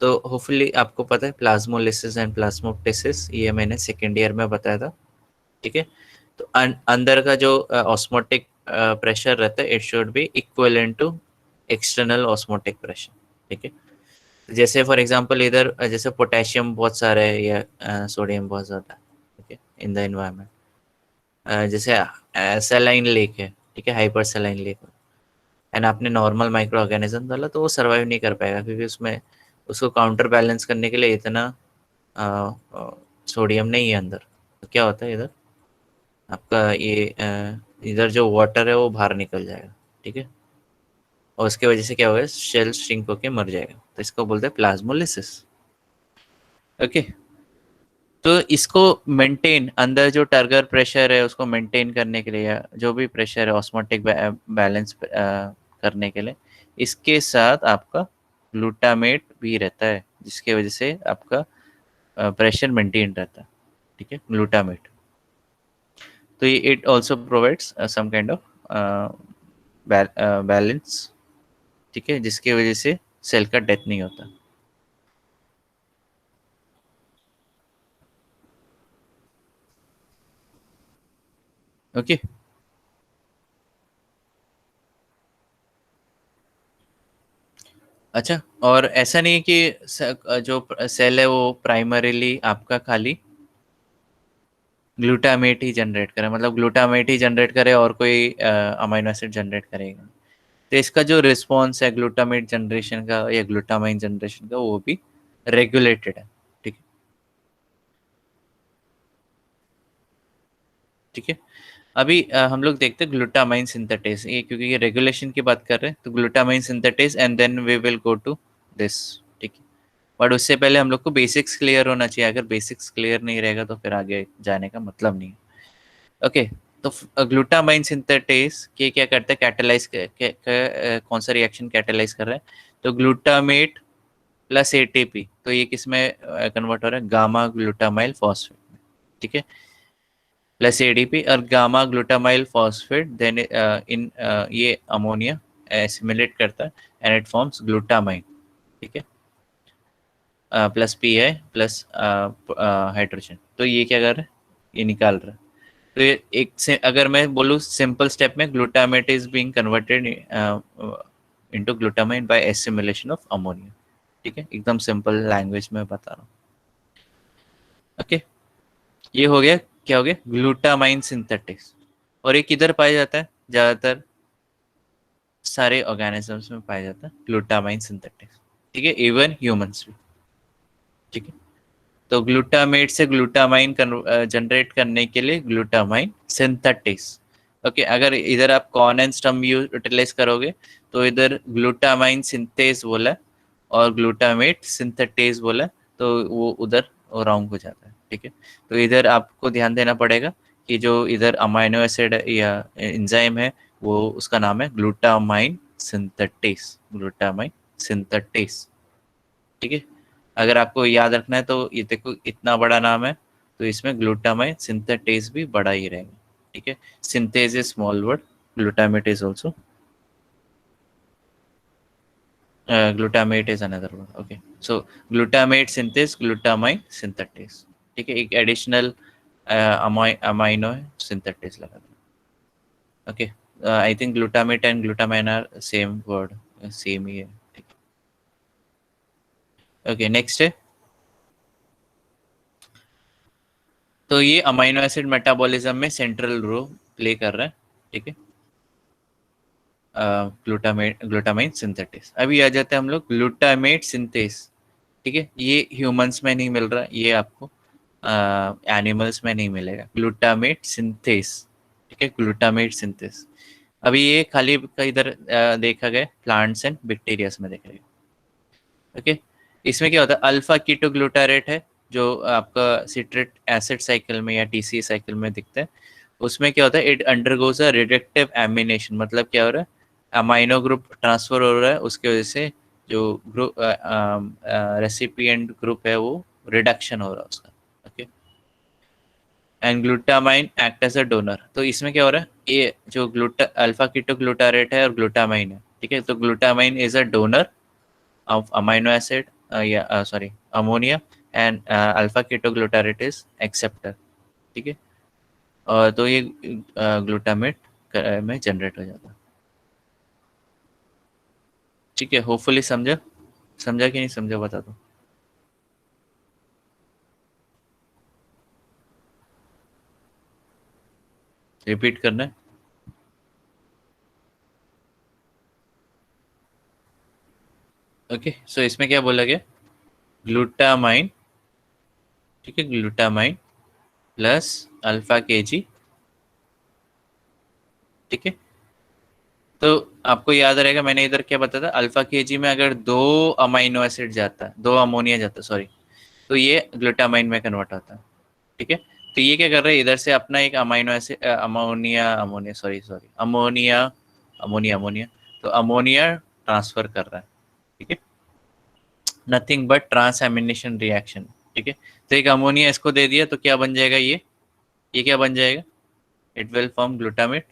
तो होपफुली आपको पता है प्लाज्मोलिसिस एंड प्लाज्मोप्टेसिस, ये मैंने सेकेंड ईयर में बताया था। ठीक है, तो अंदर का जो ऑस्मोटिक प्रेशर रहता है, it should be equivalent to external osmotic pressure. ठीक है, जैसे फॉर एग्जांपल इधर जैसे पोटेशियम बहुत सारा है या सोडियम बहुत ज़्यादा है, ठीक है, इन द एनवायरनमेंट, जैसे सेलाइन लेक है, ठीक है, हाइपर सेलाइन लेक, एंड आपने नॉर्मल माइक्रो ऑर्गेनिज्म डाला तो वो सर्वाइव नहीं कर पाएगा, क्योंकि उसमें उसको काउंटर बैलेंस करने के लिए इतना सोडियम नहीं है अंदर। तो क्या होता है इधर आपका ये इधर जो वाटर है वो बाहर निकल जाएगा। ठीक है, और उसके वजह से क्या होगा, शेल श्रिंक होके मर जाएगा। तो इसको बोलते हैं प्लाज्मोलिसिस। ओके, तो इसको मेंटेन, अंदर जो टर्गर प्रेशर है उसको मेंटेन करने के लिए, या जो भी प्रेशर है ऑस्मोटिक बैलेंस करने के लिए, इसके साथ आपका ग्लूटामेट भी रहता है, जिसके वजह से आपका प्रेशर मेंटेन रहता है। ठीक है, ग्लूटामेट। तो ये it also provides some kind of balance, ठीक है, जिसकी वजह से सेल का डेथ नहीं होता। ओके, अच्छा, और ऐसा नहीं है कि जो सेल है वो प्राइमरीली आपका खाली ग्लूटामेट ही जनरेट करे, मतलब ग्लूटामेट ही जनरेट करे और कोई अमीनो एसिड जनरेट करेगा। तो इसका जो रिस्पॉन्स है ग्लूटामेट जनरेशन का या ग्लूटामाइन जनरेशन का, वो भी रेगुलेटेड है। ठीक है, ठीक है। अभी हम लोग देखते हैं ग्लूटामाइन सिंथेटेस, ये क्योंकि ये रेगुलेशन की बात कर रहे हैं, तो glutamine synthetase and then we will go to this. ठीक है, बट उससे पहले हम लोग को बेसिक्स क्लियर होना चाहिए। अगर बेसिक्स क्लियर नहीं रहेगा तो फिर आगे जाने का मतलब नहीं है। ओके, तो ग्लूटामाइन सिंथेटेस के क्या करता है, कैटेलाइज कौन सा रिएक्शन कैटेलाइज कर रहा है, तो ग्लूटामेट प्लस एटीपी, तो ये किस में कन्वर्ट हो रहा है, गामा ग्लूटामाइल फॉस्फेट। ठीक है, प्लस एडीपी और gamma glutamyl phosphate, then in ये अमोनिया एसिमिलेट करता है एंड इट फॉर्म्स ग्लूटामाइन। ठीक है, plus P I plus hydrogen, तो ये क्या कर रहा है, ये निकाल रहा है। तो ये एक से अगर मैं बोलूँ सिंपल स्टेप में, glutamate is being converted into glutamine by assimilation of ammonia. ठीक है, एकदम सिंपल लैंग्वेज में बता रहा हूँ। ओके, ये हो गया, क्या हो गया, ग्लूटामाइन सिंथेटिक्स। और ये किधर पाया जाता है, ज्यादातर सारे ऑर्गेनिजम्स में पाया जाता है ग्लूटामाइन सिंथेटिक्स। ठीक है, इवन ह्यूमंस भी। ठीक है, तो ग्लूटामेट से ग्लूटामाइन जनरेट करने के लिए ग्लूटामाइन सिंथेटिक्स। ओके, अगर इधर आप कॉर्न एंड स्टम यूटिलाइज करोगे तो इधर ग्लूटामाइन सिंथेस बोला है और ग्लूटामेट सिंथेटेज बोला है, तो वो उधर रॉन्ग हो जाता है। ठीक है, तो इधर आपको ध्यान देना पड़ेगा कि जो इधर अमाइनो एसिड या एंजाइम है, वो उसका नाम है ग्लूटामाइन सिंथेटेस, ग्लूटामाइन सिंथेटेस। ठीक है, अगर आपको याद रखना है तो ये देखो इतना बड़ा नाम है, तो इसमें ग्लूटामाइन सिंथेटेस भी बड़ा ही रहेगा। ठीक है, synthase is small word, glutamate is also, glutamate is another one. Okay, so glutamate synthase, glutamine synthetase. ठीक है, एक एडिशनल अमाइनो सिंथेटेस लगा दो। Okay, I think glutamate and glutamine are same word, same ही है। ठीक है, ओके, नेक्स्ट है, तो ये अमाइनो एसिड मेटाबॉलिज्म में सेंट्रल रोल प्ले कर रहा है। ठीक है, ग्लूटामाइन सिंथेटिस। अभी आ जाते हैं हम लोग ग्लूटामेट सिंथेस। ठीक है, ये ह्यूमंस में नहीं मिल रहा, ये आपको एनिमल्स में नहीं मिलेगा, ग्लूटामेट सिंथेस। ठीक है, ग्लूटामेट सिंथेस, अभी ये खाली इधर देखा गया प्लांट्स एंड बैक्टीरियास में देखा गया। ओके, इसमें क्या होता है, अल्फा कीटोग्लूटारेट है जो आपका सिट्रिक एसिड साइकिल में या टीसी साइकिल में दिखता है। उसमें क्या होता है, it undergoes a reductive ammunition, मतलब क्या हो रहा है, अमाइनो ग्रुप ट्रांसफर हो रहा है, उसकी वजह से जो ग्रुप रेसिपिएंट ग्रुप है वो रिडक्शन हो रहा है उसका। Okay, and glutamine act as a donor. तो इसमें क्या हो रहा है, ये जो अल्फा कीटोग्लूटारेट है और ग्लूटामाइन है, ठीक है, तो glutamine is a donor of amino acid, sorry, ammonia, and alpha ketoglutarate is acceptor। ठीक है, और तो ये ग्लूटामेट में जनरेट हो जाता है। ठीक है, होपफुली समझा, समझा कि नहीं समझा बता दो। रिपीट करना है। ओके, सो इसमें क्या बोला गया, ग्लूटामाइन, ठीक है, ग्लूटामाइन प्लस अल्फा के जी, ठीक है। तो आपको याद रहेगा मैंने इधर क्या बताया था, अल्फा के जी में अगर दो अमाइनो एसिड जाता है, दो अमोनिया जाता है, सॉरी, तो ये ग्लूटामाइन में कन्वर्ट होता है। ठीक है, तो ये क्या कर रहा है, इधर से अपना एक amino acid ammonia ammonia sorry sorry ammonia ammonia ammonia, तो अमोनिया ट्रांसफर कर रहा है। ठीक है, नथिंग बट ट्रांसएमिनेशन रिएक्शन। ठीक है, तो एक अमोनिया इसको दे दिया तो क्या बन जाएगा, ये क्या बन जाएगा, इट विल फॉर्म ग्लूटामेट।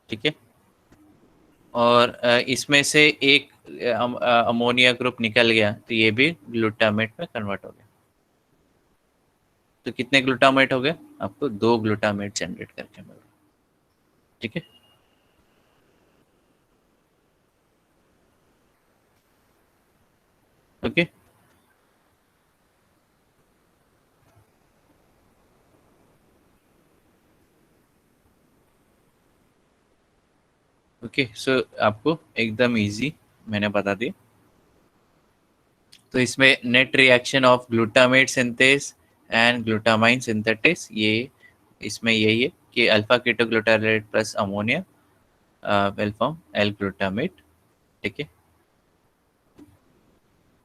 ठीक है, और इसमें से एक अमोनिया ग्रुप निकल गया तो ये भी ग्लूटामेट में कन्वर्ट हो गया। तो कितने ग्लूटामेट हो गए, आपको दो ग्लूटामेट जनरेट करके मिल रहा। ठीक है, ओके, ओके, सो आपको एकदम इजी मैंने बता दिया। तो इसमें net reaction of glutamate synthase and glutamine synthetase, ये इसमें यही है कि alpha ketoglutarate plus ammonia will form L glutamate. ठीक है,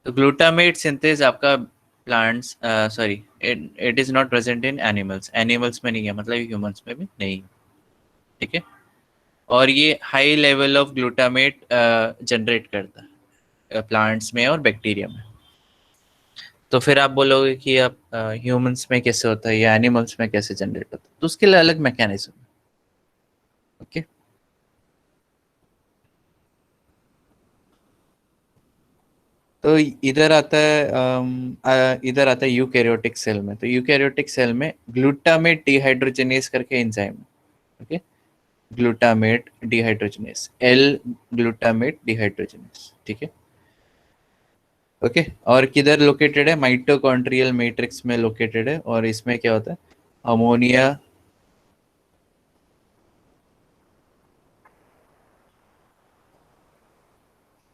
तो ग्लूटामेट सिंथेस आपका plants, sorry, it is not present in animals, animals में नहीं है, मतलब ह्यूमंस में भी नहीं है। ठीक है, और ये high level of glutamate generate करता है प्लांट्स में और बैक्टीरिया में। तो फिर आप बोलोगे कि आप ह्यूमंस में कैसे होता है या एनिमल्स में कैसे जनरेट होता है, तो उसके लिए अलग मैकेनिज्म। ओके, तो इधर आता है इधर आता है यूकैरियोटिक सेल में। तो यूकैरियोटिक सेल में ग्लूटामेट डिहाइड्रोजनेस करके enzyme. Okay, glutamate dehydrogenase, L glutamate dehydrogenase. ठीक है, ओके, और किधर लोकेटेड है, माइटोकॉन्ड्रियल मैट्रिक्स में लोकेटेड है, और इसमें क्या होता है, अमोनिया,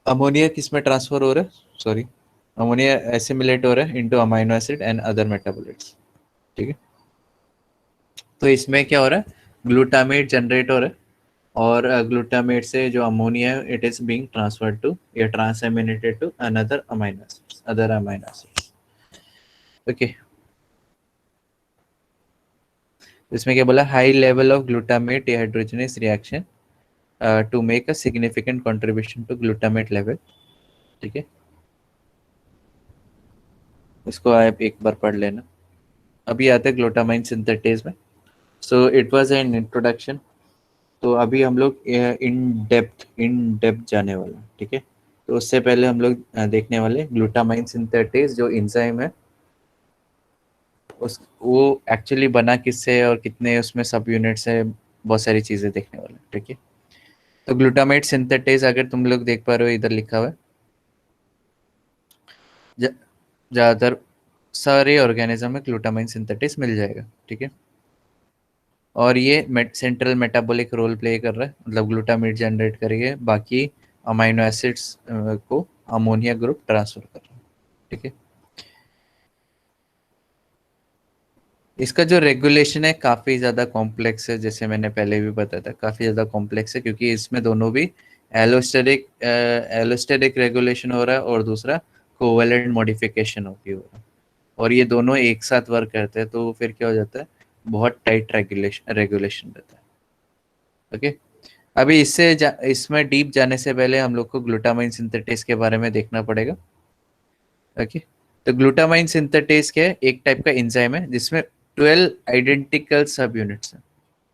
अमोनिया किस में ट्रांसफर हो रहा है, सॉरी, अमोनिया एसिमिलेट हो रहा है into amino acid and other metabolites. ठीक है, तो इसमें क्या हो रहा है, ग्लूटामेट जनरेट हो रहा है, और ग्लूटामेट से जो अमोनिया है it is being transferred to या transaminated to another amino acids, other amino acids. Okay, इसमें क्या बोला, high level of glutamate dehydrogenase reaction to make a significant contribution to glutamate level. ठीक है, इसको आप एक बार पढ़ लेना। अभी आते हैं ग्लूटामाइन सिंथेटेज में। So it was an introduction. तो अभी हम लोग इन डेप्थ जाने वाले हैं। ठीक है, तो उससे पहले हम लोग देखने वाले ग्लूटामाइन सिंथेटेज जो एंजाइम है, उस वो एक्चुअली बना किससे और कितने उसमें सब यूनिट्स है, बहुत सारी चीज़ें देखने वाले हैं। ठीक है, तो ग्लूटामेट सिंथेटेज अगर तुम लोग देख पा रहे हो, इधर लिखा हुआ है, ज़्यादातर सारे ऑर्गेनिज्म में ग्लूटामाइन सिंथेटेज मिल जाएगा। ठीक है, और ये सेंट्रल मेटाबॉलिक रोल प्ले कर रहा है, मतलब ग्लूटामेट जनरेट करेंगे, बाकी अमाइनो एसिड्स को अमोनिया ग्रुप ट्रांसफर कर रहा है। ठीक है, इसका जो रेगुलेशन है काफ़ी ज़्यादा कॉम्प्लेक्स है, जैसे मैंने पहले भी बताया था, काफ़ी ज़्यादा कॉम्प्लेक्स है, क्योंकि इसमें दोनों भी एलोस्टेरिक रेगुलेशन हो रहा है और दूसरा कोवेलेंट मॉडिफिकेशन हो रहा है, और ये दोनों एक साथ वर्क करते हैं, तो फिर क्या हो जाता है, बहुत टाइट रेगुलेशन रेगुलेशन रहता है। ओके, अभी इसमें डीप जाने से पहले हम लोग को ग्लूटामाइन सिंथेटेस के बारे में देखना पड़ेगा। ओके, तो ग्लूटामाइन सिंथेटेस क्या है, एक टाइप का एंजाइम है जिसमें 12 आइडेंटिकल सब यूनिट्स हैं।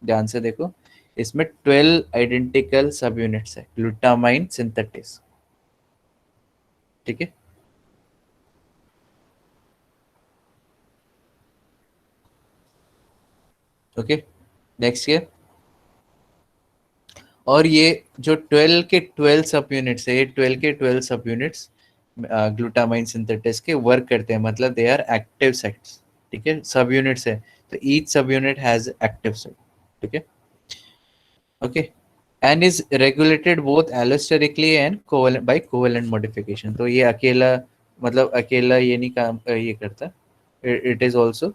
ध्यान से देखो, इसमें 12 आइडेंटिकल सब यूनिट्स है ग्लूटामाइन सिंथेटेस। ठीक है, ओके, नेक्स्ट ये, और ये जो 12 के 12 सब यूनिट्स है, ये 12 के 12 सब यूनिट्स ग्लूटामाइन सिंथेटेस के वर्क करते हैं, मतलब दे आर एक्टिव साइट्स। ठीक है, सब यूनिट्स है, तो ईच सब यूनिट हैज एक्टिव साइट। ठीक है, okay, and is regulated both allosterically and covalent by covalent modification. तो ये अकेला, मतलब अकेला ये नहीं काम ये करता, it is also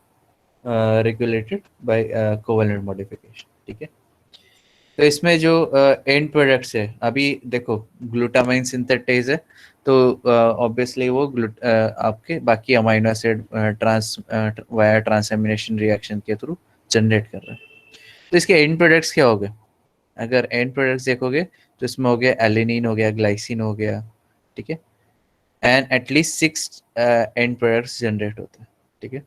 regulated by covalent modification. ठीक है, तो इसमें जो एंड प्रोडक्ट्स है, अभी देखो ग्लूटामाइन सिंथेटेज है, तो ऑब्वियसली वो आपके बाकी amino acid trans via transamination reaction के थ्रू जनरेट कर रहा है। तो इसके एंड प्रोडक्ट्स क्या हो गए, अगर एंड प्रोडक्ट्स देखोगे तो इसमें हो गया एलिनिन, हो गया ग्लाइसिन, हो गया। ठीक है, and at least 6 and products generate होते हैं। ठीक है,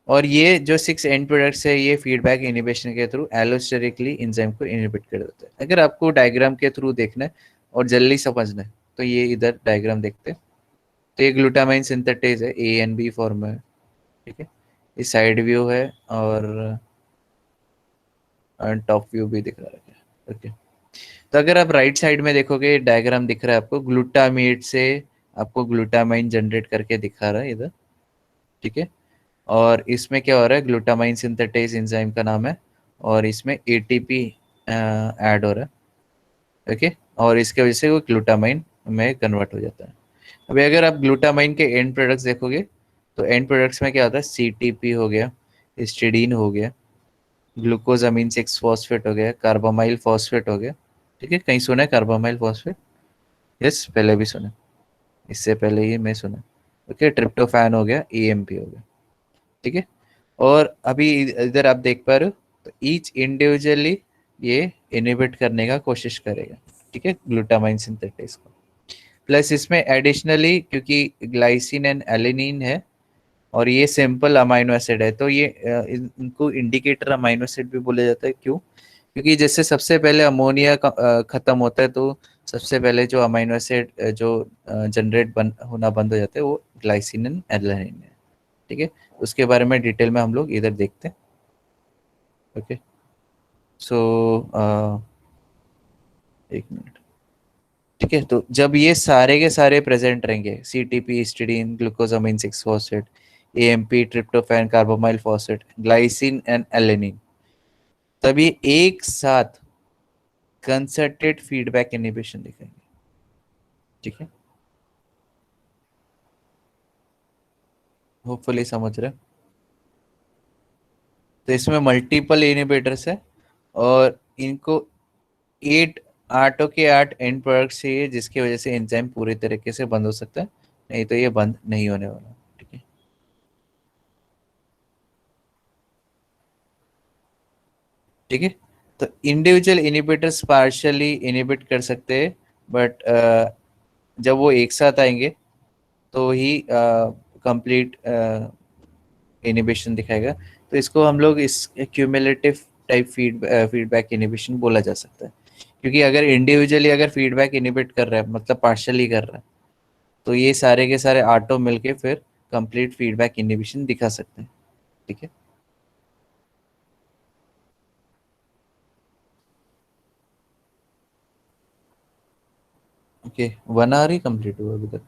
और ये जो 6 एंड प्रोडक्ट्स है, ये फीडबैक इनिबिशन के थ्रू एलोस्टेरिकली एंजाइम को इनहिबिट कर देते हैं। अगर आपको डायग्राम के थ्रू देखना है और जल्दी समझना है, तो ये इधर डायग्राम देखते हैं। तो ये ग्लूटामाइन सिंथेटेज है, ए एंड बी फॉर्म में। ठीक है, ये साइड व्यू है और टॉप व्यू भी दिख रहा है। ओके, तो अगर आप राइट साइड में देखोगे, डायग्राम दिख रहा है आपको, ग्लूटामेट से आपको ग्लूटामाइन जनरेट करके दिखा रहा है इधर। ठीक है, और इसमें क्या हो रहा है, ग्लूटामाइन सिंथेटेज एंजाइम का नाम है, और इसमें एटीपी ऐड हो रहा है। ओके, और इसके वजह से वो ग्लूटामाइन में कन्वर्ट हो जाता है। अभी अगर आप ग्लूटामाइन के एंड प्रोडक्ट्स देखोगे, तो एंड प्रोडक्ट्स में क्या होता है, सीटीपी हो गया, हिस्टिडीन हो गया, ग्लूकोजामिन 6 फॉस्फेट हो गया, कार्बामाइल फॉस्फेट हो गया। ठीक है, कहीं सुना है कार्बामाइल फॉस्फेट? यस, पहले भी सुना, इससे पहले ही मैं सुना। ओके, ट्रिप्टोफैन हो गया, ईएमपी हो गया। ठीक है, और अभी इधर आप देख पा रहे हो, तो ईच इंडिविजुअली ये इनहिबिट करने का कोशिश करेगा। ठीक है, ग्लूटामाइन सिंथेटेज को, प्लस इसमें एडिशनली क्योंकि ग्लाइसिन एंड एलिनिन है, और ये सिंपल अमाइनो एसिड है, तो ये इनको इंडिकेटर अमाइनो एसिड भी बोला जाता है। क्यों? क्योंकि जैसे सबसे पहले अमोनिया खत्म होता है, तो सबसे पहले जो अमाइनो एसिड जो जनरेट होना बंद हो जाता है, वो ग्लाइसिन एंड एलिनिन है। ठीक है, उसके बारे में डिटेल में हम लोग इधर देखते हैं। ओके, सो एक मिनट। ठीक है, तो जब ये सारे के सारे प्रेजेंट रहेंगे, CTP, histidine, glucosamine 6 phosphate, AMP, tryptophan, carbamyl phosphate, glycine and alanine, तभी एक साथ कंसर्टेड फीडबैक इनहिबिशन दिखाएंगे। ठीक है, होपफुली समझ रहे हैं। तो इसमें मल्टीपल इनहिबिटर्स है, और इनको 8 आठों के 8 एंड प्रोडक्ट्स चाहिए, जिसकी वजह से एंजाइम पूरी तरीके से बंद हो सकता है, नहीं तो ये बंद नहीं होने वाला। ठीक है, ठीक है, तो इंडिविजुअल इनहिबिटर्स पार्शियली इनहिबिट कर सकते हैं, बट जब वो एक साथ आएंगे तो ही कंप्लीट इनहिबिशन दिखाएगा। तो इसको हम लोग इस क्यूमुलेटिव टाइप फीडबैक इनहिबिशन बोला जा सकता है, क्योंकि अगर इंडिविजुअली अगर फीडबैक इनहिबिट कर रहा है, मतलब पार्शियली कर रहा है, तो ये सारे के सारे ऑटो मिलके फिर कंप्लीट फीडबैक इनहिबिशन दिखा सकते हैं। ठीक है, ओके, 1 आवर ही कंप्लीट हुआ अभी तक।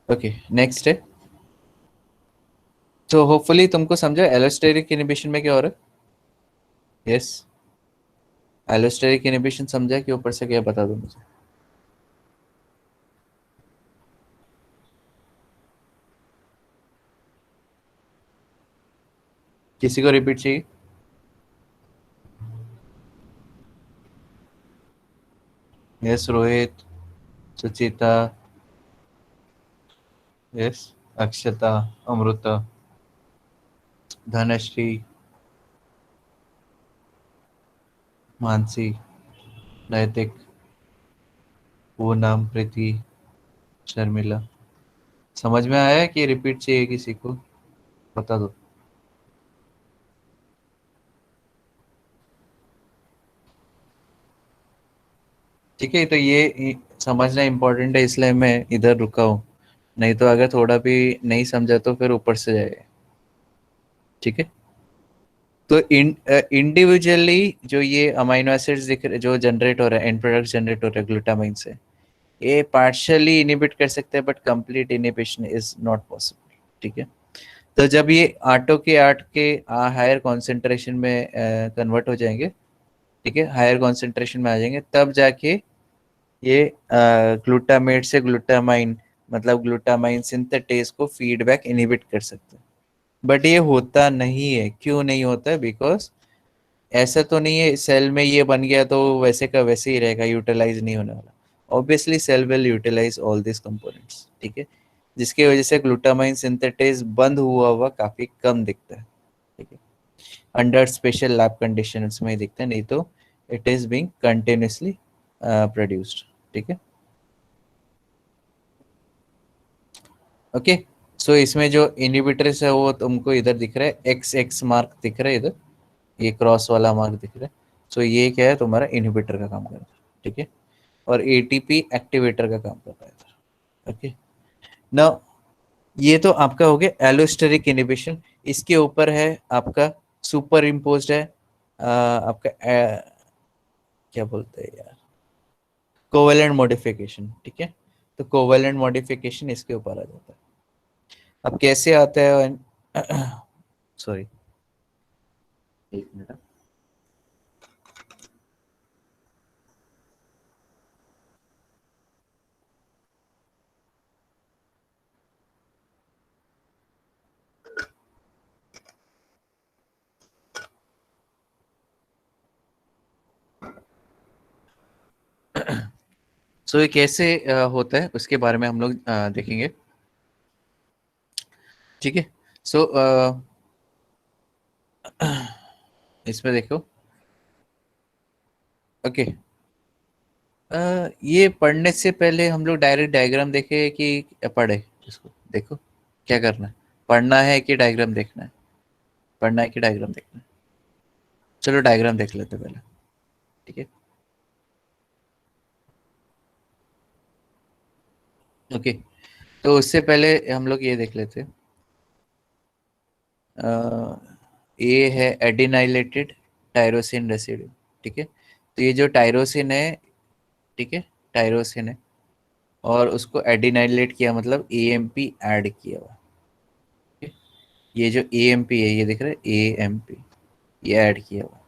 ओके, नेक्स्ट है, तो होपफुली तुमको समझा एलोस्टेरिक इनहिबिशन में क्या हो रहा है। यस, एलोस्टेरिक इनहिबिशन समझा कि ऊपर से क्या, बता दो मुझे। किसी को रिपीट चाहिए? यस रोहित, सुचिता, यस अक्षता, अमृता, धनश्री, मानसी, नैतिक, पूनम, प्रीति, शर्मिला। समझ में आया कि रिपीट चाहिए किसी को? बता दो। ठीक है, तो ये समझना इम्पोर्टेंट है, इसलिए मैं इधर रुका हूँ। नहीं तो अगर थोड़ा भी नहीं समझा तो फिर ऊपर से जाएगा। ठीक है, तो इंडिविजुअली जो ये अमाइनो एसिड्स दिख रहे, जो जनरेट हो रहा है, एंड प्रोडक्ट जनरेट हो रहा है ग्लूटामाइन से, ये पार्शियली इनिबिट कर सकते हैं, but complete inhibition is not possible. ठीक है, तो जब ये आठ के हायर कॉन्सेंट्रेशन में कन्वर्ट हो जाएंगे, ठीक है, हायर कॉन्सेंट्रेशन में आ जाएंगे, तब जाके ये ग्लूटामेट से ग्लूटामाइन, मतलब ग्लूटामाइन सिंथेटेज को फीडबैक इनिबिट कर सकते हैं। बट ये होता नहीं है। क्यों नहीं होता है? बिकॉज ऐसा तो नहीं है सेल में ये बन गया तो वैसे का वैसे ही रहेगा, यूटिलाइज नहीं होने वाला। Obviously cell will utilize all this components. ठीक है, जिसकी वजह से ग्लूटामाइन सिंथेटेज बंद हुआ हुआ काफी कम दिखता है। ठीक है, अंडर स्पेशल लैब कंडीशंस में दिखता है, नहीं तो it is being continuously produced. ठीक है, ओके। सो इसमें जो इनहिबिटर्स है वो तुमको इधर दिख रहा है, एक्स एक्स मार्क दिख रहा है इधर, ये क्रॉस वाला मार्क दिख रहा है। सो ये क्या है? तुम्हारा इनहिबिटर का काम कर रहा है। ठीक है, और एटीपी एक्टिवेटर का काम कर रहा है इधर। ओके, ना ये तो आपका हो गया एलोस्टेरिक इनहिबिशन। इसके ऊपर है आपका सुपर इम्पोज्ड है आपका क्या बोलते हैं यार, कोवेलेंट मॉडिफिकेशन। ठीक है, तो कोवेलेंट मॉडिफिकेशन इसके ऊपर आ जाता है। अब कैसे आता है? सॉरी, एक मिनट। सो ये कैसे होता है उसके बारे में हम लोग देखेंगे। ठीक है, सो इसमें देखो। ओके, ये पढ़ने से पहले हम लोग डायरेक्ट डायग्राम देखे कि पढ़े? इसको देखो, क्या करना है, पढ़ना है कि डायग्राम देखना है? पढ़ना है कि डायग्राम देखना है? चलो डायग्राम देख लेते हैं पहले। ठीक है, ओके, तो उससे पहले हम लोग ये देख लेते हैं। ये है एडिनाइलेटेड टायरोसिन रेसिड्यू। ठीक है, तो ये जो टायरोसिन है, ठीक है, टायरोसिन है, और उसको एडिनाइलेट किया, मतलब एएमपी ऐड किया हुआ। ठीक है? ये जो एएमपी है, ये दिख रहा है एएमपी, ये ऐड किया हुआ।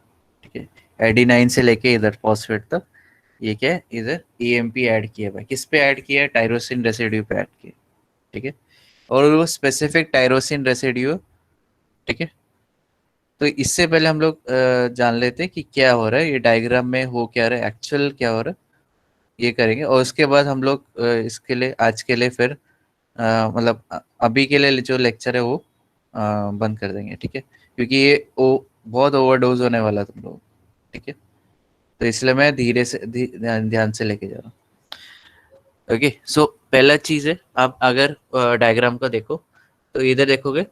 ठीक है, एडिनाइन से लेके इधर फॉस्फेट तक, ये क्या है, इधर एएमपी ऐड किया हुआ है। किस पे ऐड किया है? टायरोसिन रेसिड्यू पे ऐड किया। ठीक है, और वो स्पेसिफिक टायरोसिन रेसिड्यू। ठीक है, तो इससे पहले हम लोग जान लेते हैं कि क्या हो रहा है, ये डायग्राम में हो क्या रहा है, एक्चुअल क्या हो रहा है, ये करेंगे। और उसके बाद हम लोग इसके लिए, आज के लिए फिर मतलब अभी के लिए जो लेक्चर है वो बंद कर देंगे। ठीक है, क्योंकि ये बहुत ओवरडोज होने वाला है तुम लोग। ठीक है, तो इसलिए मैं धीरे से ध्यान से लेके जा रहा हूँ। ओके, सो पहला चीज है, आप अगर डायग्राम को देखो तो इधर देखोगे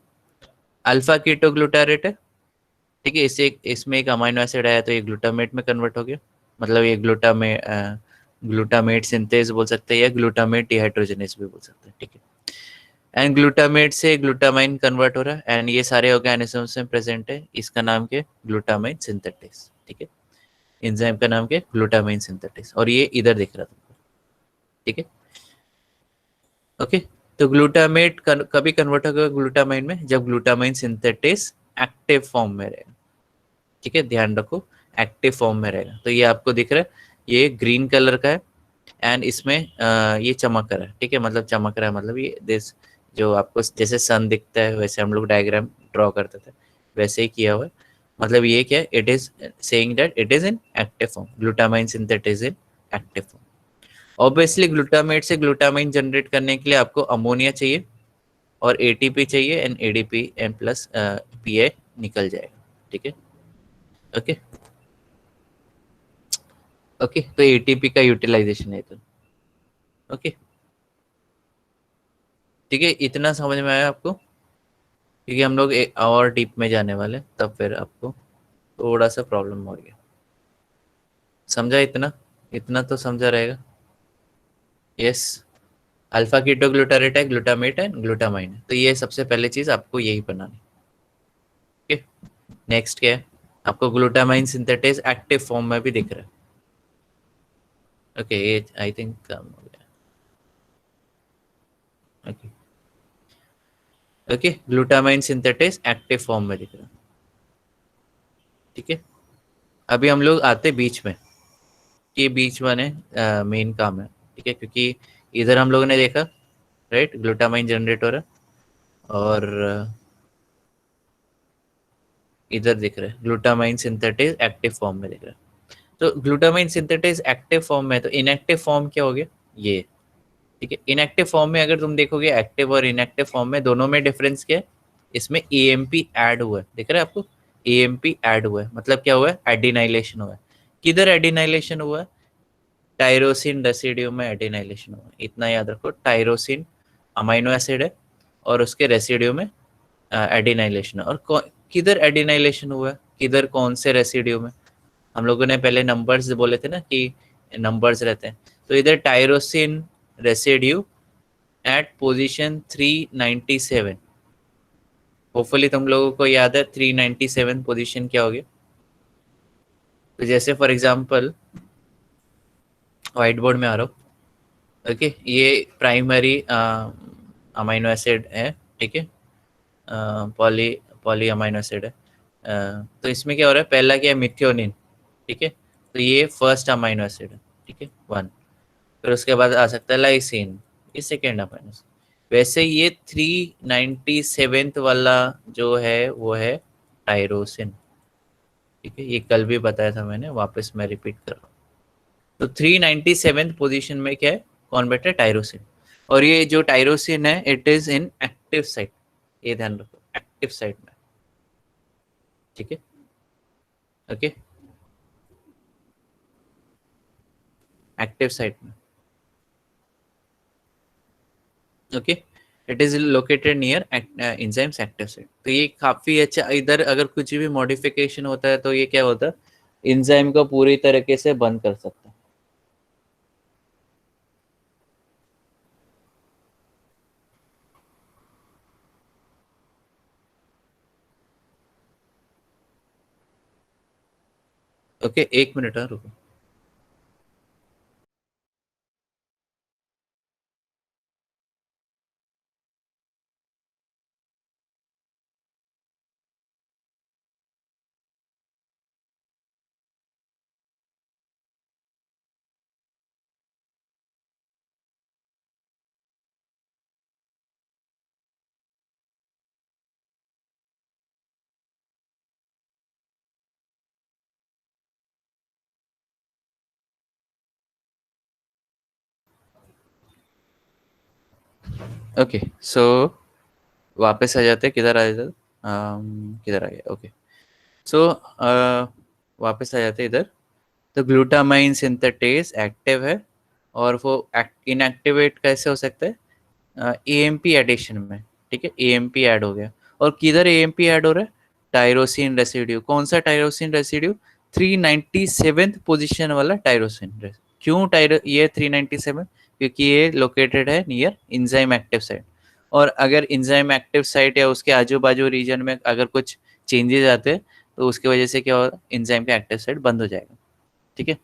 अल्फा कीटोग्लूटारेट है। ठीक है, इसमें एक अमाइनो एसिड आया तो ये ग्लूटामेट में कन्वर्ट हो गया, मतलब ये ग्लूटामेट सिंथेज बोल सकते हैं, या ग्लूटामेट डिहाइड्रोजनेज भी बोल सकते हैं। ठीक है, एंड ग्लूटामेट से ग्लूटामाइन कन्वर्ट हो रहा है, एंड ये सारे ऑर्गेनिजम्स में प्रेजेंट है। इसका नाम क्या है? Glutamine synthetase. ठीक है, एंजाइम का नाम क्या है? ग्लूटामाइन सिंथेटेज, और ये इधर दिख रहा था। ठीक है, ओके, तो ग्लूटामेट कभी कन्वर्ट होगा ग्लूटामाइन में जब ग्लूटामाइन सिंथेटेज एक्टिव फॉर्म में रहेगा। ठीक है, ध्यान रखो, एक्टिव फॉर्म में रहेगा। तो ये आपको दिख रहा है, ये ग्रीन कलर का है, एंड इसमें ये चमक रहा है। ठीक है, मतलब चमक रहा है, मतलब ये दिस, जो आपको जैसे सन दिखता है वैसे हम लोग डायग्राम ड्रॉ करते थे, वैसे ही किया हुआ है। मतलब ये क्या है, it is saying that it is in active form, glutamine synthetase in active form. Obviously glutamate से ग्लूटामाइन जनरेट करने के लिए आपको अमोनिया चाहिए और एटीपी चाहिए, एंड एडीपी एम प्लस पीए निकल जाएगा। ठीक है, ओके ओके, तो एटीपी का यूटिलाइजेशन है तो ओके। ठीक है, इतना समझ में आया आपको? क्योंकि हम लोग एक और डीप में जाने वाले, तब फिर आपको थोड़ा सा प्रॉब्लम हो गया। समझा इतना? इतना तो समझा रहेगा। यस, अल्फा कीटोग्लूटारेट है, ग्लूटामेट है, ग्लूटामाइन है, तो ये सबसे पहले चीज आपको यही बनानी। ओके, नेक्स्ट क्या है? आपको ग्लूटामाइन सिंथेटेज एक्टिव फॉर्म में भी दिख रहा है। ओके, ये आई थिंक कम हो गया। Okay okay, glutamine synthetase active form में दिख रहा है। ठीक है, अभी हम लोग आते बीच में, कि बीच में ने मेन काम है। ठीक है, क्योंकि इधर हम लोगों ने देखा, राइट, ग्लूटामाइन जनरेट हो रहा है, और इधर दिख रहा है ग्लूटामाइन सिंथेटेज एक्टिव फॉर्म में दिख रहा है। तो ग्लूटामाइन सिंथेटेज एक्टिव फॉर्म में, तो इनएक्टिव फॉर्म क्या हो गया ये। ठीक है, इनएक्टिव फॉर्म में अगर तुम देखोगे, एक्टिव और इनएक्टिव फॉर्म में दोनों में डिफरेंस क्या है? इसमें एएमपी ऐड हुआ है, दिख रहा है आपको? एएमपी ऐड हुआ है, मतलब क्या हुआ है? एडिनाइलेशन हुआ है। किधर एडिनाइलेशन हुआ है? टायरोसिन रेसिड्यू में एडिनाइलेशन हुआ है। इतना याद रखो, टायरोसिन अमाइनो एसिड है और उसके रेसिड्यू में एडिनाइलेशन है। और किधर एडिनाइलेशन हुआ है, किधर, कौन से रेसिड्यू में? हम लोगों ने पहले नंबर्स बोले थे ना कि नंबर्स रहते हैं, तो इधर tyrosine residue eight position 397। Hopefully तुम लोगों को याद है 397 पोजीशन क्या हो गया। तो जैसे फॉर एग्जांपल व्हाइट बोर्ड में आ रहा हूँ, ओके, ये प्राइमरी अमाइनो एसिड है। ठीक है, पॉली पॉली अमाइनो एसिड है। तो इसमें क्या हो रहा है, पहला क्या है, मिथ्योनिन। ठीक है, तो ये फर्स्ट अमाइनो एसिड है। ठीक है, वन। फिर उसके बाद आ सकता है लाइसिन, ये सेकेंड अमाइनो एसिड। वैसे ये 397 वाला जो है वो है टायरोसिन। ठीक है, ये कल भी बताया था मैंने, वापस मैं रिपीट कर रहा हूँ। तो 397 पोजीशन में क्या है, कौन बैठा है? टायरोसिन। और ये जो टायरोसिन है, it is in active site, ये ध्यान रखो, एक्टिव साइट में। ठीक है, ओके, एक्टिव साइट में। Okay, it is located near enzymes active site. तो ये काफी अच्छा, इधर अगर कुछ भी मॉडिफिकेशन होता है तो ये क्या होता है, एंजाइम को पूरी तरीके से बंद कर सकता है। ओके, एक मिनट, हाँ रुको। ओके, सो वापस आ जाते हैं, किधर आ जाते हैं? किधर आ गया? ओके, सो वापस आ जाते हैं इधर। तो ग्लूटामाइन सिंथेटेज एक्टिव है, और वो इनएक्टिवेट कैसे हो सकता है? एएमपी एडिशन में। ठीक है, एएमपी ऐड हो गया, और किधर एएमपी ऐड हो रहा है? Tyrosine residue. कौन सा टायरोसिन रेसिड्यू? 397 पोजीशन वाला टायरोसिन क्यों टायरो ये 397? क्योंकि ये लोकेटेड है नियर इंजाइम एक्टिव साइट। और अगर इंजाइम एक्टिव साइट या उसके आजू बाजू रीजन में अगर कुछ चेंजेस आते हैं, तो उसकी वजह से क्या होगा, इंजाइम का एक्टिव साइट बंद हो जाएगा। ठीक है,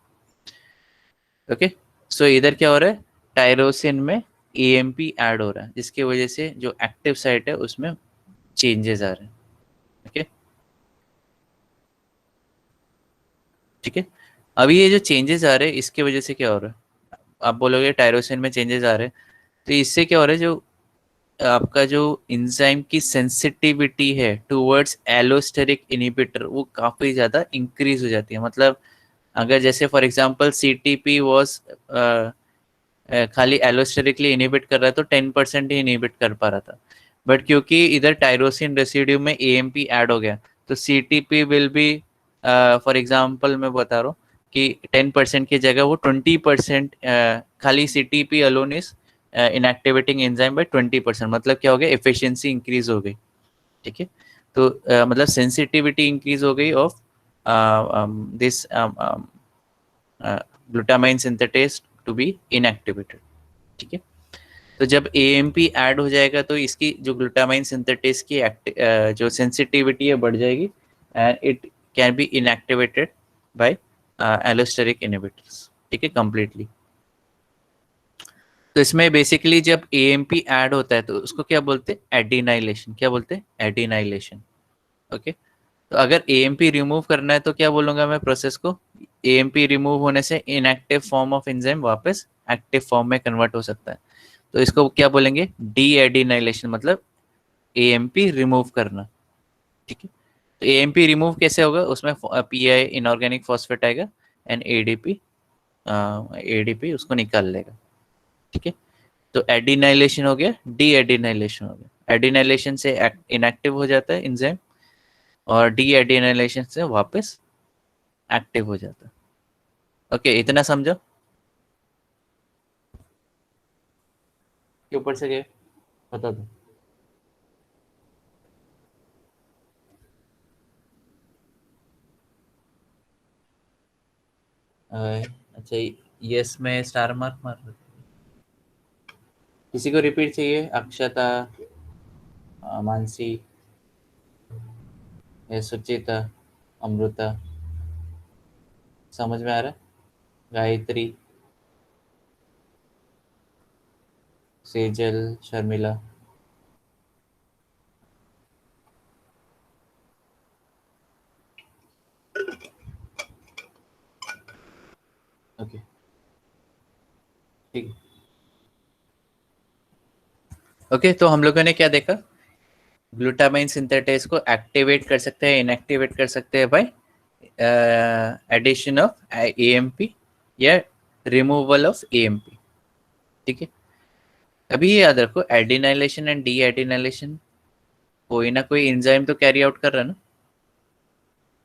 ओके, सो इधर क्या हो रहा है, टायरोसिन में एएमपी ऐड हो रहा है, जिसकी वजह से जो एक्टिव साइट है उसमें चेंजेस आ रहे हैं। ओके, ठीक है, अभी ये जो चेंजेस आ रहे हैं इसकी वजह से क्या हो रहा है? आप बोलोगे टायरोसिन में चेंजेस आ रहे हैं, तो इससे क्या हो रहा है, जो आपका जो इंजाइम की सेंसिटिविटी है टुवर्ड्स एलोस्टेरिक इनहिबिटर वो काफ़ी ज़्यादा इंक्रीज हो जाती है। मतलब अगर जैसे फॉर एग्जांपल सीटीपी वाज खाली एलोस्टेरिकली इनहिबिट कर रहा है तो 10% ही इनहिबिट कर पा रहा था, बट क्योंकि इधर टायरोसिन रेसिड्यू में एएमपी ऐड हो गया तो CTP will be, for example मैं बता रहा हूँ कि 10% की जगह वो 20%, खाली CTP alone is inactivating enzyme by 20%, मतलब क्या हो गया, एफिशिएंसी इंक्रीज हो गई। ठीक है, तो मतलब सेंसिटिविटी इंक्रीज हो गई of this glutamine synthetase to be inactivated. ठीक है, तो जब एएमपी ऐड हो जाएगा तो इसकी जो ग्लूटामाइन सिंथेटेज की जो सेंसिटिविटी है बढ़ जाएगी and it can be inactivated by allosteric inhibitors. ठीक है, कंप्लीटली। तो इसमें बेसिकली जब एएमपी ऐड होता है तो उसको क्या बोलते हैं, एडिनाइलेशन। क्या बोलते हैं, एडिनाइलेशन। ओके, तो अगर एएमपी रिमूव करना है तो क्या बोलूंगा मैं प्रोसेस को, एएमपी रिमूव होने से इनएक्टिव फॉर्म ऑफ एंजाइम वापस एक्टिव फॉर्म में कन्वर्ट हो सकता है, तो इसको क्या बोलेंगे, डी एडिनाइलेशन, मतलब एएमपी रिमूव करना। ठीक है, तो एएमपी रिमूव कैसे होगा, उसमें पीआई इनऑर्गेनिक फॉस्फेट आएगा एंड एडीपी, एडीपी उसको निकाल लेगा। ठीक है, तो एडिनाइलेशन हो गया, डी एडिनाइलेशन हो गया। एडिनाइलेशन से इनएक्टिव हो जाता है एंजाइम और डी एडिनाइलेशन से वापस एक्टिव हो जाता है। ओके, इतना समझो कि ऊपर से गए, बता दो। अच्छा, यस में स्टार मार्क मार दो। किसी को रिपीट चाहिए, अक्षता, मानसी, या सुचिता, अमृता, समझ में आ रहा है, गायत्री, सेजल, शर्मिला। ओके, ठीक है। ओके, तो हम लोगों ने क्या देखा, ग्लूटामाइन सिंथेटेज को एक्टिवेट कर सकते हैं, इनएक्टिवेट कर सकते हैं बाय एडिशन ऑफ एएमपी या रिमूवल ऑफ एएमपी। ठीक है, अभी ये याद रखो, एडिनाइलेशन एंड डी एडिनाइलेशन कोई ना कोई एंजाइम तो कैरी आउट कर रहा है ना,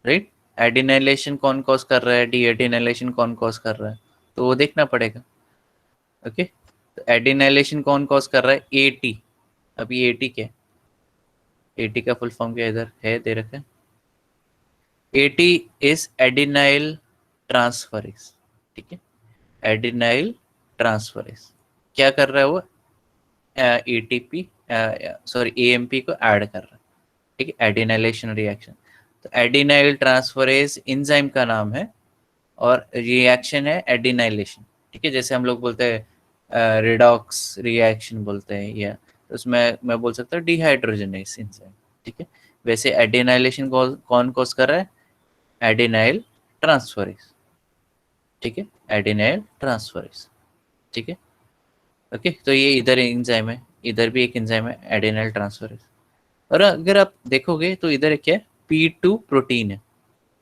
राइट। एडिनाइलेशन कौन कॉज कर रहा है, डी एडिनाइलेशन कौन कॉज कर रहा है, तो वो देखना पड़ेगा। ओके, तो एडिनाइलेशन कौन कॉज कर रहा है, एटी। अभी एटी क्या है, एटी का फुल फॉर्म क्या इधर है, दे रखा है, एटी इज एडिनाइल ट्रांसफरेज। ठीक है, एडिनाइल ट्रांसफरेज क्या कर रहा है वो, एटीपी, सॉरी एएमपी को ऐड कर रहा है। ठीक है, एडिनाइलेशन रिएक्शन, तो एडिनाइल ट्रांसफरेज एंजाइम का नाम है और रिएक्शन है एडिनाइलेशन। ठीक है, जैसे हम लोग बोलते हैं रिडॉक्स रिएक्शन बोलते हैं, या उसमें मैं बोल सकता हूँ डिहाइड्रोजनेस एंजाइम। ठीक है, वैसे एडिनाइलेशन कौन कॉज कर रहा है, एडिनाइल ट्रांसफरेज। ठीक है, एडिनाइल ट्रांसफरेज। ठीक है, ओके, तो ये इधर एंजाइम है, इधर भी एक एंजाइम है एडिनाइल ट्रांसफरेज। और अगर आप देखोगे तो इधर क्या है, P2 प्रोटीन है।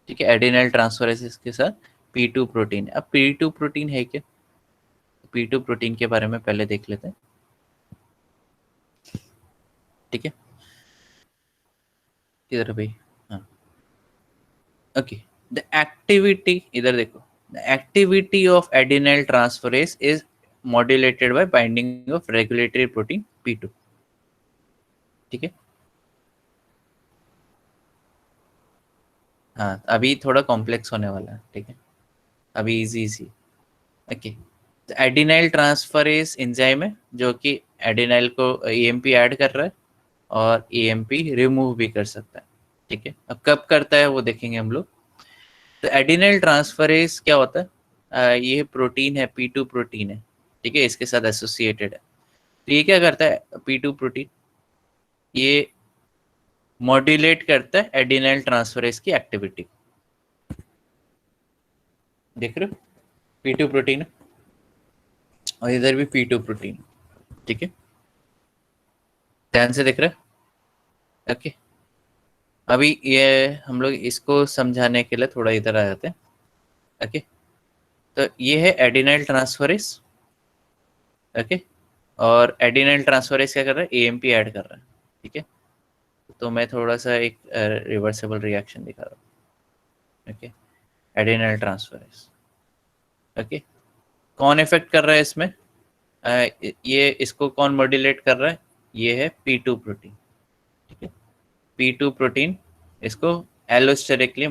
ठीक है, एडिनाइल ट्रांसफरेज के साथ P2 प्रोटीन है। अब P2 प्रोटीन है क्या, P2 प्रोटीन के बारे में पहले देख लेते हैं। ठीक है, इधर भाई, हाँ, ओके, द एक्टिविटी, इधर देखो, the activity of adenylyl transferase is modulated bye binding of regulatory protein P2। ठीक है, हाँ, अभी थोड़ा कॉम्प्लेक्स होने वाला है। ठीक है, अभी इजी इजी। ओके, तो एडिनाइल ट्रांसफरेज एंजाइम है जो कि एडिनाइल को एएमपी ऐड कर रहा है और एएमपी रिमूव भी कर सकता है। ठीक है, अब कब करता है वो देखेंगे हम लोग। तो एडिनाइल ट्रांसफरेज क्या होता है, ये प्रोटीन है, P2 प्रोटीन है। ठीक है, इसके साथ एसोसिएटेड है। तो ये क्या करता है, P2 प्रोटीन ये मॉड्यूलेट करता है एडिनाइल ट्रांसफरेज की एक्टिविटी। देख रहे हो, P2 प्रोटीन और इधर भी P2 प्रोटीन। ठीक है, ध्यान से दिख रहा है? ओके, अभी ये हम लोग इसको समझाने के लिए थोड़ा इधर आ जाते हैं। ओके, तो ये है एडिनाइल ट्रांसफरेज। ओके, और एडिनाइल ट्रांसफरेज क्या कर रहा है? एएमपी ऐड कर रहा है। ठीक है, तो मैं थोड़ा सा एक रिवर्सिबल रिएक्शन दिखा रहा हूँ। Okay, adenylyl transferase. ओके, कौन इफेक्ट कर रहा है इसमें? ये इसको कौन मॉड्यूलेट कर रहा है? ये है P2 प्रोटीन। ठीक है, P2 प्रोटीन इसको एलोस्टेरिकली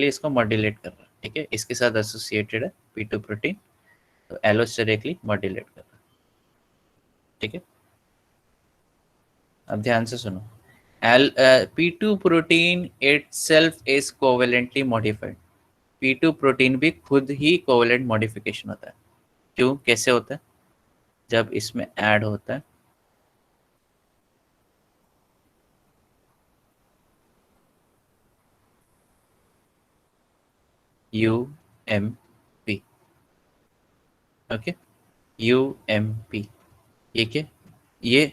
इसको मॉड्यूलेट कर रहा है। ठीक है, इसके साथ एसोसिएटेड है P2 प्रोटीन, तो एलोस्टेरिकली मॉड्यूलेट कर रहा है। ठीक है, अब ध्यान से सुनो। P2 protein it self is covalently modified. P2 protein भी खुद ही कोवेलेंट मॉडिफिकेशन होता है। क्यों, कैसे होता है? जब इसमें ऐड होता है UMP। ओके, UMP ये क्या? ये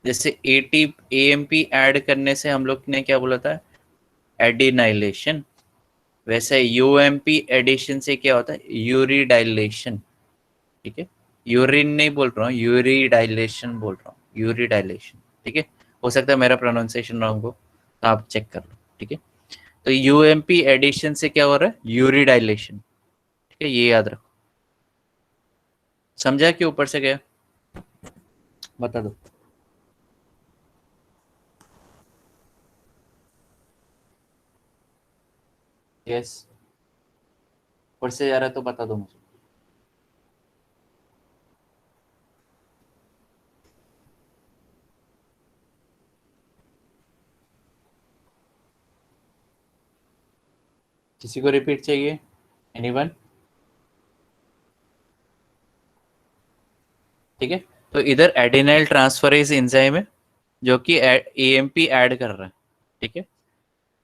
जैसे AMP ऐड करने से हम लोग ने क्या बोला था? एडिनाइलेशन। वैसे UMP एडिशन से क्या होता है? यूरिडाइलेशन। ठीक है, यूरिन नहीं बोल रहा हूँ, यूरिडाइलेशन बोल रहा हूँ, यूरिडाइलेशन। ठीक है, हो सकता है मेरा प्रोनाउंसिएशन रॉन्ग हो, तो आप चेक कर लो। ठीक है, तो UMP एडिशन से क्या हो रहा है? यूरिडाइलेशन। ठीक है, ये याद रखो। समझा कि ऊपर से गया? बता दो। यस, ऊपर से जा रहा है तो बता दो मुझे। किसी को रिपीट चाहिए? एनीवन? ठीक है, तो इधर एडिनाइल ट्रांसफरेज एंजाइम है जो कि एएमपी ऐड कर रहा है। ठीक है,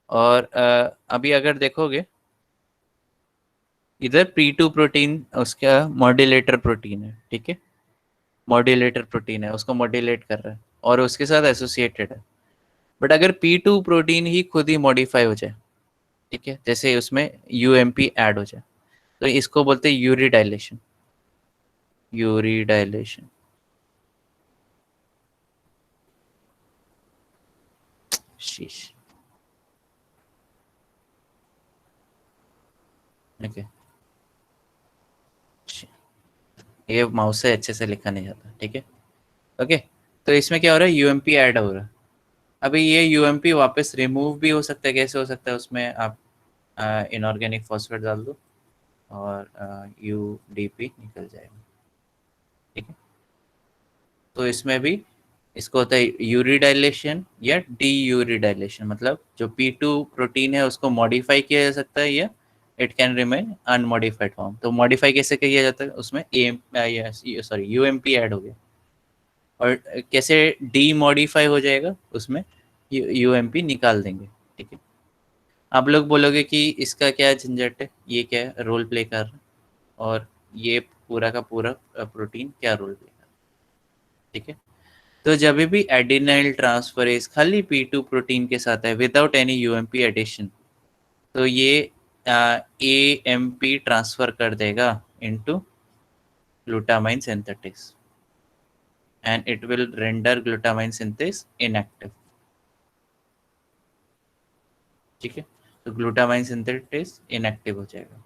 और अभी अगर देखोगे इधर P2 प्रोटीन उसका मॉड्यूलेटर प्रोटीन है। ठीक है, मॉड्यूलेटर प्रोटीन है, उसको मॉड्यूलेट कर रहा है और उसके साथ एसोसिएटेड है। बट अगर P2 प्रोटीन ही खुद ही मॉडिफाई हो जाए, ठीक है, जैसे उसमें UMP ऐड हो जाए, तो इसको बोलते हैं यूरिडाइलेशन। यूरिडाइलेशन। शीश। ओके, ये माउस से अच्छे से लिखा नहीं जाता। ठीक है, ओके, तो इसमें क्या हो रहा है? UMP ऐड हो रहा है। अभी ये UMP वापस रिमूव भी हो सकता है। कैसे हो सकता है? उसमें आप इनऑर्गेनिक फॉस्फेट डाल दो और UDP निकल जाएगा। ठीक है, तो इसमें भी इसको होता है यूरिडाइलेशन या डी यूरिडाइलेशन। मतलब जो P2 प्रोटीन है उसको मॉडिफाई किया जा सकता है या it can remain unmodified form. तो मॉडिफाई कैसे किया जाता है? उसमें UMP ऐड हो गया। और कैसे डी मॉडिफाई हो जाएगा? उसमें UMP निकाल देंगे। ठीक है, आप लोग बोलोगे कि इसका क्या झंझट है, ये क्या रोल प्ले कर रहा है, और ये पूरा का पूरा प्रोटीन क्या रोल प्ले कर रहा है। ठीक है, तो जब भी एडिनाइल ट्रांसफरेज खाली P2 प्रोटीन के साथ है विदाउट एनी UMP एडिशन, तो ये AMP ट्रांसफर कर देगा into glutamine synthetase and it will render glutamine synthase inactive. ठीक है, तो ग्लूटामाइन सिंथेटिस इनएक्टिव हो जाएगा।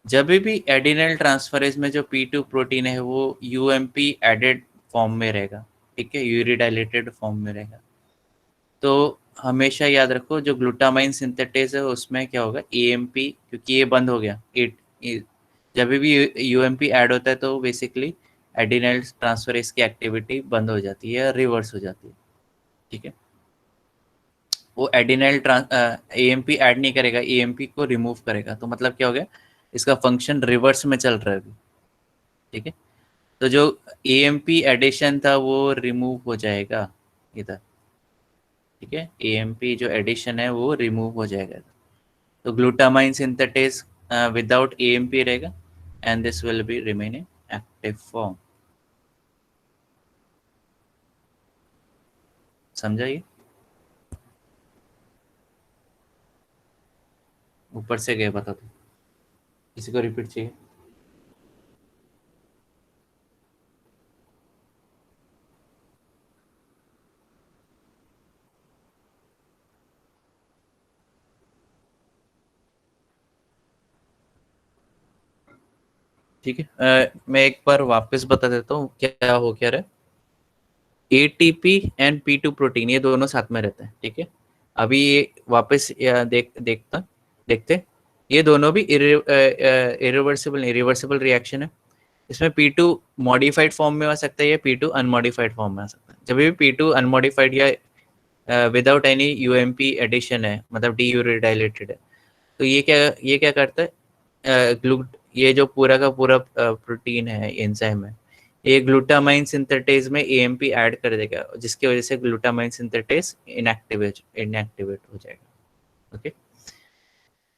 जब भी एडिनल ट्रांसफरेज में जो P2 प्रोटीन है वो UMP एडेड फॉर्म में रहेगा। ठीक है, यूरिडाइलेटेड फॉर्म में रहेगा। तो हमेशा याद रखो जो ग्लूटामाइन सिंथेटेज है उसमें क्या होगा? AMP, क्योंकि ये बंद हो गया। जब भी UMP ऐड होता है तो बेसिकली एडिनल ट्रांसफरेज की एक्टिविटी बंद हो जाती है, रिवर्स हो जाती है। ठीक है, वो एडिनल AMP ऐड नहीं करेगा, AMP को रिमूव करेगा। तो मतलब क्या हो गया? इसका फंक्शन रिवर्स में चल रहा है अभी। ठीक है, तो जो AMP एडिशन था वो रिमूव हो जाएगा इधर। ठीक है, AMP जो एडिशन है वो रिमूव हो जाएगा। तो ग्लूटामाइन सिंथेटेज विदाउट AMP रहेगा and this will be remain in active form. समझा ये? ऊपर से गए, बता दो, किसी को रिपीट चाहिए? ठीक है, मैं एक बार वापस बता देता हूँ क्या हो क्या रहा है। एटीपी एंड P2 प्रोटीन ये दोनों साथ में रहते हैं, ठीक है। अभी ये वापस देखते, ये दोनों भी इरिवर्सिबल रिवर्सिबल रिएक्शन है। इसमें P2 मॉडिफाइड फॉर्म में आ सकता है या P2 अनमॉडिफाइड फॉर्म में आ सकता है। जब भी P2 अनमॉडिफाइड या विदाउट एनी यूएमपी एडिशन है, मतलब डीयूरिडाइलेटेड है, तो ये क्या करता है, ये जो पूरा का पूरा प्रोटीन है, एंजाइम है, ये ग्लूटामाइन सिंथेटेज में एएमपी ऐड कर देगा, जिसकी वजह से ग्लूटामाइन सिंथेटेज इनएक्टिवेट हो जाएगा। ओके,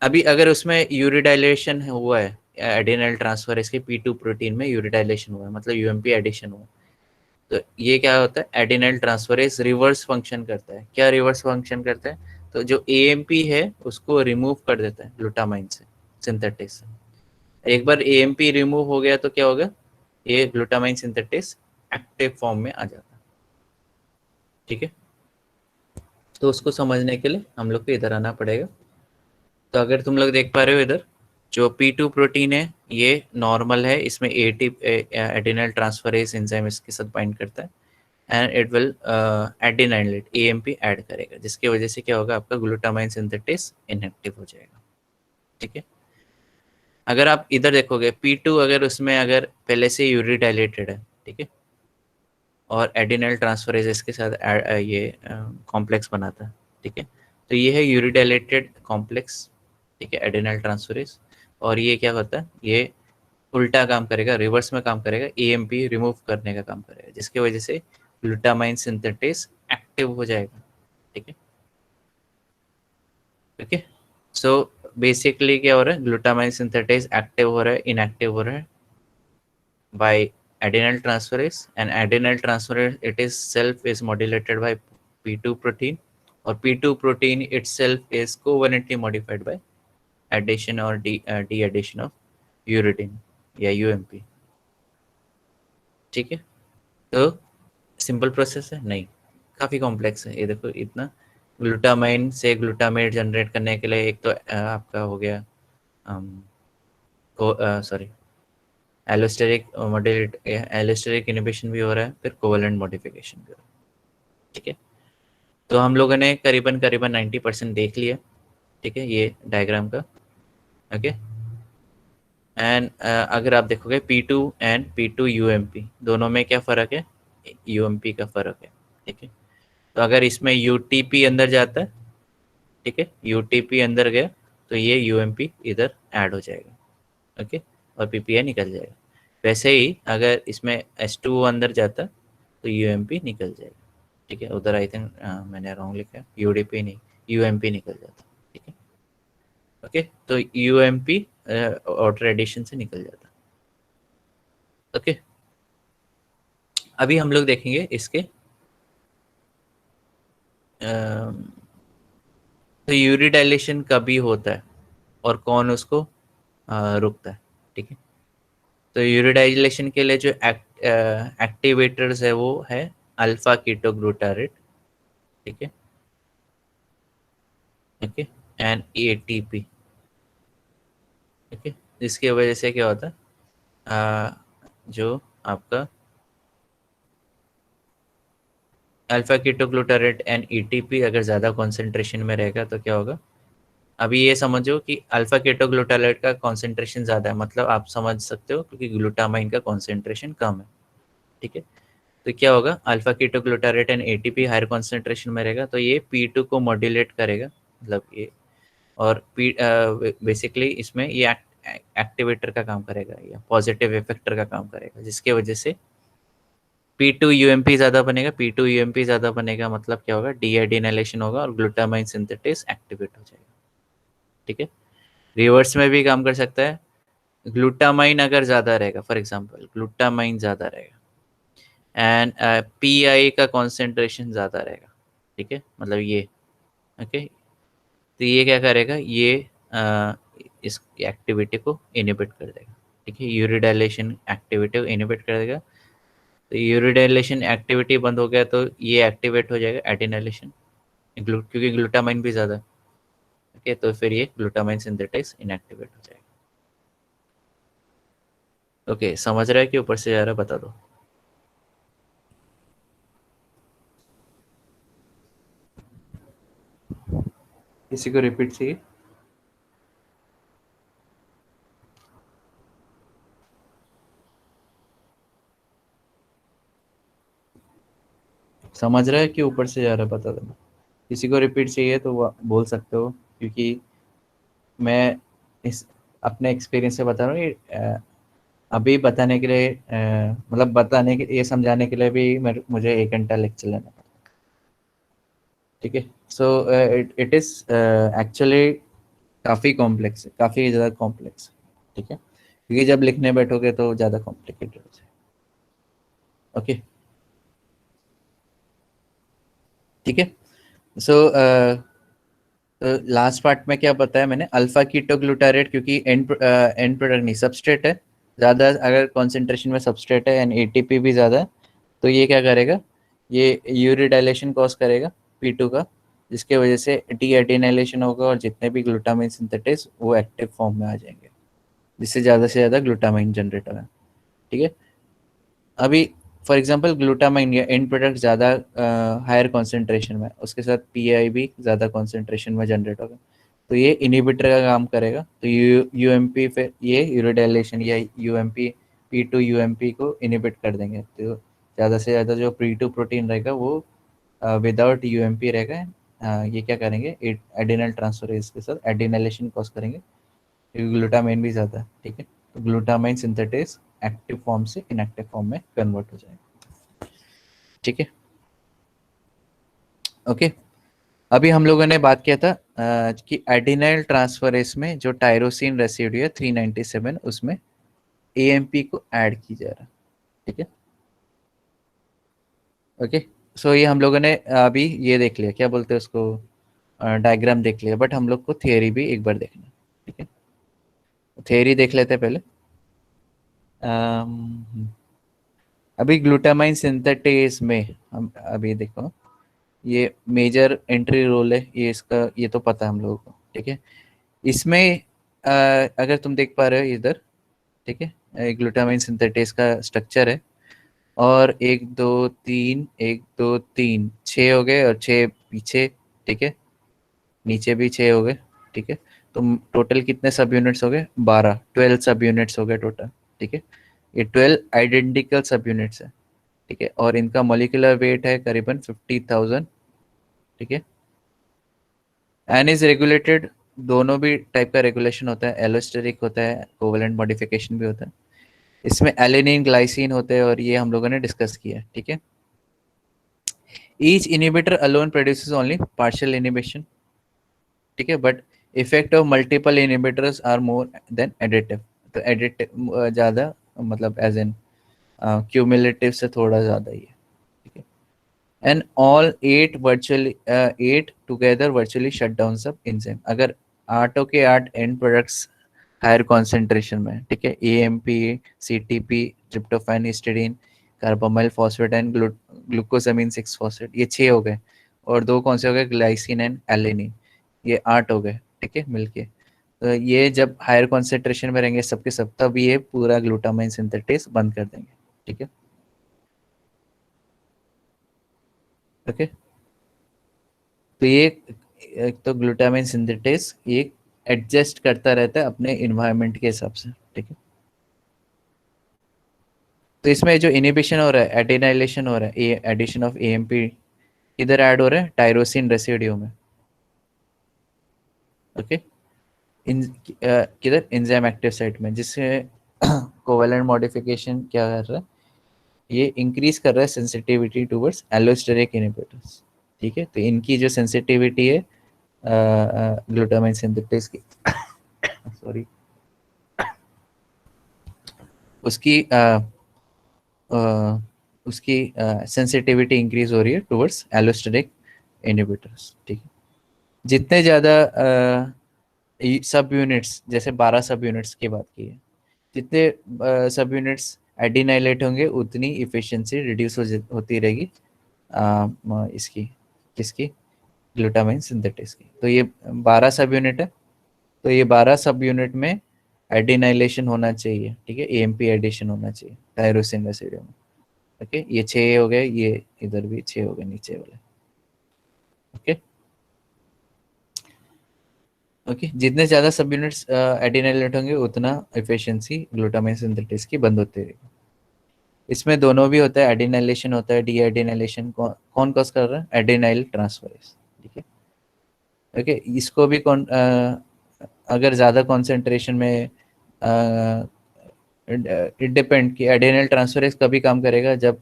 अभी अगर उसमें यूरिडाइलेशन हुआ है, एडेनल ट्रांसफर इसके P2 प्रोटीन में यूरिडाइलेशन हुआ है, मतलब यूएमपी एडिशन हुआ है, तो ये क्या होता है, एडेनल ट्रांसफरेज रिवर्स फंक्शन करता है। क्या रिवर्स फंक्शन करता है? तो जो एएमपी है उसको रिमूव कर देता है ग्लूटामाइन से, सिंथेटेज से। एक बार एएमपी रिमूव हो गया तो क्या होगा, ये ग्लूटामाइन सिंथेटेज एक्टिव फॉर्म में आ जाता है। ठीक है, तो उसको समझने के लिए हम लोग को इधर आना पड़ेगा। तो अगर तुम लोग देख पा रहे हो इधर, जो P2 प्रोटीन है ये नॉर्मल है, इसमें एटी एडिनल ट्रांसफरेज एंजाइम इसके साथ बाइंड करता है, and it will adenylate AMP add करेगा, जिसकी वजह से क्या होगा, आपका ग्लूटामाइन सिंथेटेज इनएक्टिव हो जाएगा। ठीक है, अगर आप इधर देखोगे P2 अगर उसमें अगर पहले से यूरिडाइलेटेड है, ठीक है, और एडिनल ट्रांसफरेज इसके साथ ये कॉम्प्लेक्स बनाता है, ठीक है, तो ये है यूरिडाइलेटेड कॉम्प्लेक्स, ठीक है, एडिनल ट्रांसफरेज। और ये क्या होता है, ये उल्टा काम करेगा, रिवर्स में काम करेगा, एएमपी रिमूव करने का काम करेगा, जिसकी वजह से ग्लूटामाइन सिंथेटेज एक्टिव हो जाएगा। ठीक है, ओके, सो बेसिकली क्या हो रहा है, ग्लूटामाइन सिंथेटेज एक्टिव हो रहा है, इनएक्टिव हो रहा है by adenyl transferase, and adenyl transferase it is self is modulated by P2 protein, or P2 protein itself is covalently modified by addition or de-addition of uridine या UMP। ठीक है, तो सिंपल प्रोसेस है नहीं, काफ़ी कॉम्प्लेक्स है। ये देखो, इतना ग्लूटामाइन से ग्लूटामेट जनरेट करने के लिए एक तो आपका हो गया सॉरी एलोस्टेरिक एलोस्टेरिक इनिबिशन भी हो रहा है, फिर कोवेलेंट मॉडिफिकेशन भी हो रहा है। ठीक है, तो हम लोगों ने करीबन करीबन 90% देख लिया। ठीक है, ये डायग्राम का। ओके, एंड अगर आप देखोगे P2 एंड P2 UMP दोनों में क्या फ़र्क है, UMP का फ़र्क है। ठीक है, तो अगर इसमें UTP अंदर जाता है, ठीक है, UTP अंदर गया तो ये UMP इधर ऐड हो जाएगा। ओके, और PPI निकल जाएगा। वैसे ही अगर इसमें H2O अंदर जाता तो UMP निकल जाएगा। ठीक है, उधर आई थिंक मैंने रॉन्ग लिखा है, UDP नहीं, UMP निकल जाता। ठीक है, ओके, तो UMP ऑर्डर एडिशन से निकल जाता। ओके, अभी हम लोग देखेंगे इसके तो यूरिडाइलेशन कभी होता है और कौन उसको रुकता है। ठीक है, तो यूरिडाइलेशन के लिए जो एक्टिवेटर्स है वो है अल्फा कीटोग्लूटारेट। ठीक है, ओके, एंड ATP। ओके, जिसकी वजह से क्या होता है, जो आपका अल्फा कीटोग्लूटारेट एंड ETP अगर ज़्यादा कॉन्सेंट्रेशन में रहेगा तो क्या होगा, अभी ये समझो कि अल्फा कीटोग्लूटारेट का कॉन्सेंट्रेशन ज़्यादा है, मतलब आप समझ सकते हो क्योंकि ग्लूटामाइन का कॉन्सेंट्रेशन कम है। ठीक है, तो क्या होगा, alpha ketoglutarate and ATP higher concentration में रहेगा तो ये P2 को मॉड्यूलेट करेगा, मतलब ये, और बेसिकली इसमें ये एक्टिवेटर का काम करेगा या पॉजिटिव इफेक्टर का काम करेगा, जिसके वजह से P2 UMP ज़्यादा बनेगा। P2 UMP ज़्यादा बनेगा मतलब क्या होगा, डीएडिनाइलेशन होगा और ग्लूटामाइन सिंथेटेज एक्टिवेट हो जाएगा। ठीक है, रिवर्स में भी काम कर सकता है। ग्लूटामाइन अगर ज़्यादा रहेगा, फॉर एग्जांपल ग्लूटामाइन ज़्यादा रहेगा एंड PI का कॉन्सेंट्रेशन ज़्यादा रहेगा, ठीक है, मतलब ये। ओके, तो ये क्या करेगा, ये इस एक्टिविटी को इनहिबिट कर देगा। ठीक है, यूरिडाइलेशन एक्टिविटी को इनहिबिट कर देगा। तो यूरिडाइलेशन एक्टिविटी बंद हो गया तो ये एक्टिवेट हो जाएगा एडिनाइलेशन, क्योंकि ग्लूटामाइन भी ज़्यादा है। ओके, तो फिर ये ग्लूटामाइन सिंथेटाइज इनएक्टिवेट हो जाएगा। ओके, समझ रहा है कि ऊपर से जा रहा है, बता दो। किसी को रिपीट चाहिए? समझ रहा है कि ऊपर से जा रहा है, बता दो। किसी को रिपीट चाहिए तो वो बोल सकते हो, क्योंकि मैं इस अपने एक्सपीरियंस से बता रहा हूँ। ये अभी बताने के लिए मतलब बताने के, ये समझाने के लिए भी मुझे 1 घंटा लेक्चर लेना पड़ा। ठीक है, so it it is actually काफ़ी कॉम्प्लेक्स है, काफ़ी ज़्यादा कॉम्प्लेक्स है। ठीक है, क्योंकि जब लिखने बैठोगे तो ज़्यादा कॉम्प्लिकेटेड हो जाए। ओके, ठीक है। सो तो लास्ट पार्ट में क्या बताया मैंने, अल्फा कीटोग्लूटारेट, क्योंकि एंड प्रोडक्ट नहीं, सबस्ट्रेट है ज़्यादा, अगर कॉन्सेंट्रेशन में सबस्ट्रेट है एंड एटीपी भी ज़्यादा है, तो ये क्या करेगा, ये यूरिडाइलेशन कॉज करेगा P2 का, जिसके वजह से डी एडिनाइलेशन होगा और जितने भी ग्लूटामाइन सिंथेटिस वो एक्टिव फॉर्म में आ जाएंगे, जिससे ज़्यादा से ज़्यादा ग्लूटामाइन जनरेट होगा। ठीक है, अभी फॉर एग्जांपल ग्लूटामाइन या एंड प्रोडक्ट ज़्यादा हायर कॉन्सेंट्रेशन में, उसके साथ पीआई भी ज़्यादा कॉन्सेंट्रेशन में जनरेट होगा, तो ये इनिबिटर का काम करेगा। तो यूएमपी फिर ये यूरिडाइलेशन या यूएमपी P2 यूएमपी को इनिबिट कर देंगे, तो ज़्यादा से ज़्यादा जो P2 प्रोटीन रहेगा वो विदाउट यूएमपी रहेगा। ये क्या करेंगे, एडिनल ट्रांसफरेज के साथ एडिनलेशन कॉज करेंगे, क्योंकि ग्लूटामाइन भी ज़्यादा है। ठीक है, तो ग्लूटामाइन सिंथेटेस एक्टिव फॉर्म से इनएक्टिव फॉर्म में कन्वर्ट हो जाएगा। ठीक है, ओके। अभी हम लोगों ने बात किया था कि एडिनाइल ट्रांसफरेस में जो टायरोसिन रेसिड्यू है 397, उसमें एएमपी को ऐड की जा रहा है। ठीक है, ओके। सो ये हम लोगों ने अभी ये देख लिया, क्या बोलते हैं उसको, डायग्राम देख लिया, बट हम लोग को थियरी भी एक बार देखना है। ठीक है, थियरी देख लेते हैं पहले। अम, अभी ग्लूटामाइन सिंथेटेस में हम अभी देखो, ये मेजर एंट्री रोल है, ये इसका ये तो पता है हम लोगों को। ठीक है, इसमें अगर तुम देख पा रहे हो इधर, ठीक है, ग्लूटामाइन सिंथेटेस का स्ट्रक्चर है, और 1 2 3 1 2 3 6 हो गए और 6 पीछे। ठीक है, नीचे भी 6 हो गए। ठीक है, तो टोटल कितने सब यूनिट्स हो गए, 12 सब यूनिट्स हो गए टोटल। ठीक है, ये 12 आइडेंटिकल सब यूनिट्स है। ठीक है, और इनका मोलिकुलर वेट है करीबन 50,000। ठीक है, एन इज रेगुलेटेड, दोनों भी टाइप का रेगुलेशन होता है, एलोस्टेरिक होता है, कोवेलेंट मॉडिफिकेशन भी होता है। इसमें एलेनिन ग्लाइसिन होते हैं, और ये हम लोगों ने डिस्कस किया है। ठीक है, each inhibitor alone produces only partial inhibition. ठीक है, but effect of multiple inhibitors are more than additive. तो एडिटिव ज़्यादा, मतलब एज एन क्यूमुलेटिव से थोड़ा ज़्यादा ही है। ठीक है, and all 8 together virtually shut down सब एंजाइम, अगर 8 के 8 एंड प्रोडक्ट्स हायर कॉन्सेंट्रेशन में। ठीक है, AMP, CTP, tryptophan, histidine, carbamyl phosphate and glucosamine 6 phosphate, ये 6 हो गए, और 2 कौन से हो गए, ग्लाइसिन एंड एलिनिन, ये 8 हो गए। ठीक है, मिलके, तो ये जब हायर कॉन्सेंट्रेशन में रहेंगे सबके सब, तब ये पूरा ग्लूटामाइन सिंथेटेस बंद कर देंगे। ठीक है, ओके। तो ये एक तो ग्लूटामाइन सिंथेटेस ये एडजस्ट करता रहता है अपने इन्वायरमेंट के हिसाब से। ठीक है, तो इसमें जो इनिबिशन हो रहा है, एडिनाइलेशन हो रहा है, ये एडिशन ऑफ एएमपी इधर ऐड हो रहा है टायरोसिन रेसिड्यू में। ओके, इन किधर, एंजाइम एक्टिव साइट में, जिससे कोवेलेंट मॉडिफिकेशन क्या कर रहा है, ये इंक्रीज कर रहा है सेंसिटिविटी टुवर्ड्स एलोस्टेरिक इनिबिटर्स। ठीक है, तो इनकी जो सेंसिटिविटी है ग्लूटामाइन सिंथेटेस की सॉरी, उसकी उसकी सेंसिटिविटी इंक्रीज हो रही है टुवर्ड्स एलोस्टेरिक इनहिबिटर्स, ठीक है। जितने ज़्यादा सब यूनिट्स, जैसे 12 सब यूनिट्स की बात की है, जितने सब यूनिट्स एडिनाइलेट होंगे उतनी इफिशिएंसी रिड्यूस होती रहेगी इसकी, किसकी, ग्लूटामाइन सिंथेटिस की। तो ये 12 सब यूनिट है, तो ये 12 सब यूनिट में एडिनाइलेशन होना चाहिए, ठीक है, एएमपी एडिशन होना चाहिए टायरोसिन रेसिड्यू में। ओके, ये 6 हो गए, ये इधर भी 6 हो गए नीचे वाले। ओके ओके, जितने ज़्यादा सब यूनिट्स एडिनाइलेट होंगे उतना एफिशिएंसी ग्लूटामाइन सिंथेटिस की बंद होती रहेगी। इसमें दोनों भी होता है, एडिनाइलेशन होता है, डी एडिनाइलेशन। कौन कॉज कर रहा है? एडिनाइल ट्रांसफरेज, ठीक है। ओके, इसको भी कौन अगर ज़्यादा कॉन्सेंट्रेशन में इट डिपेंड कि एडिनाइल ट्रांसफरेज कभी काम करेगा, जब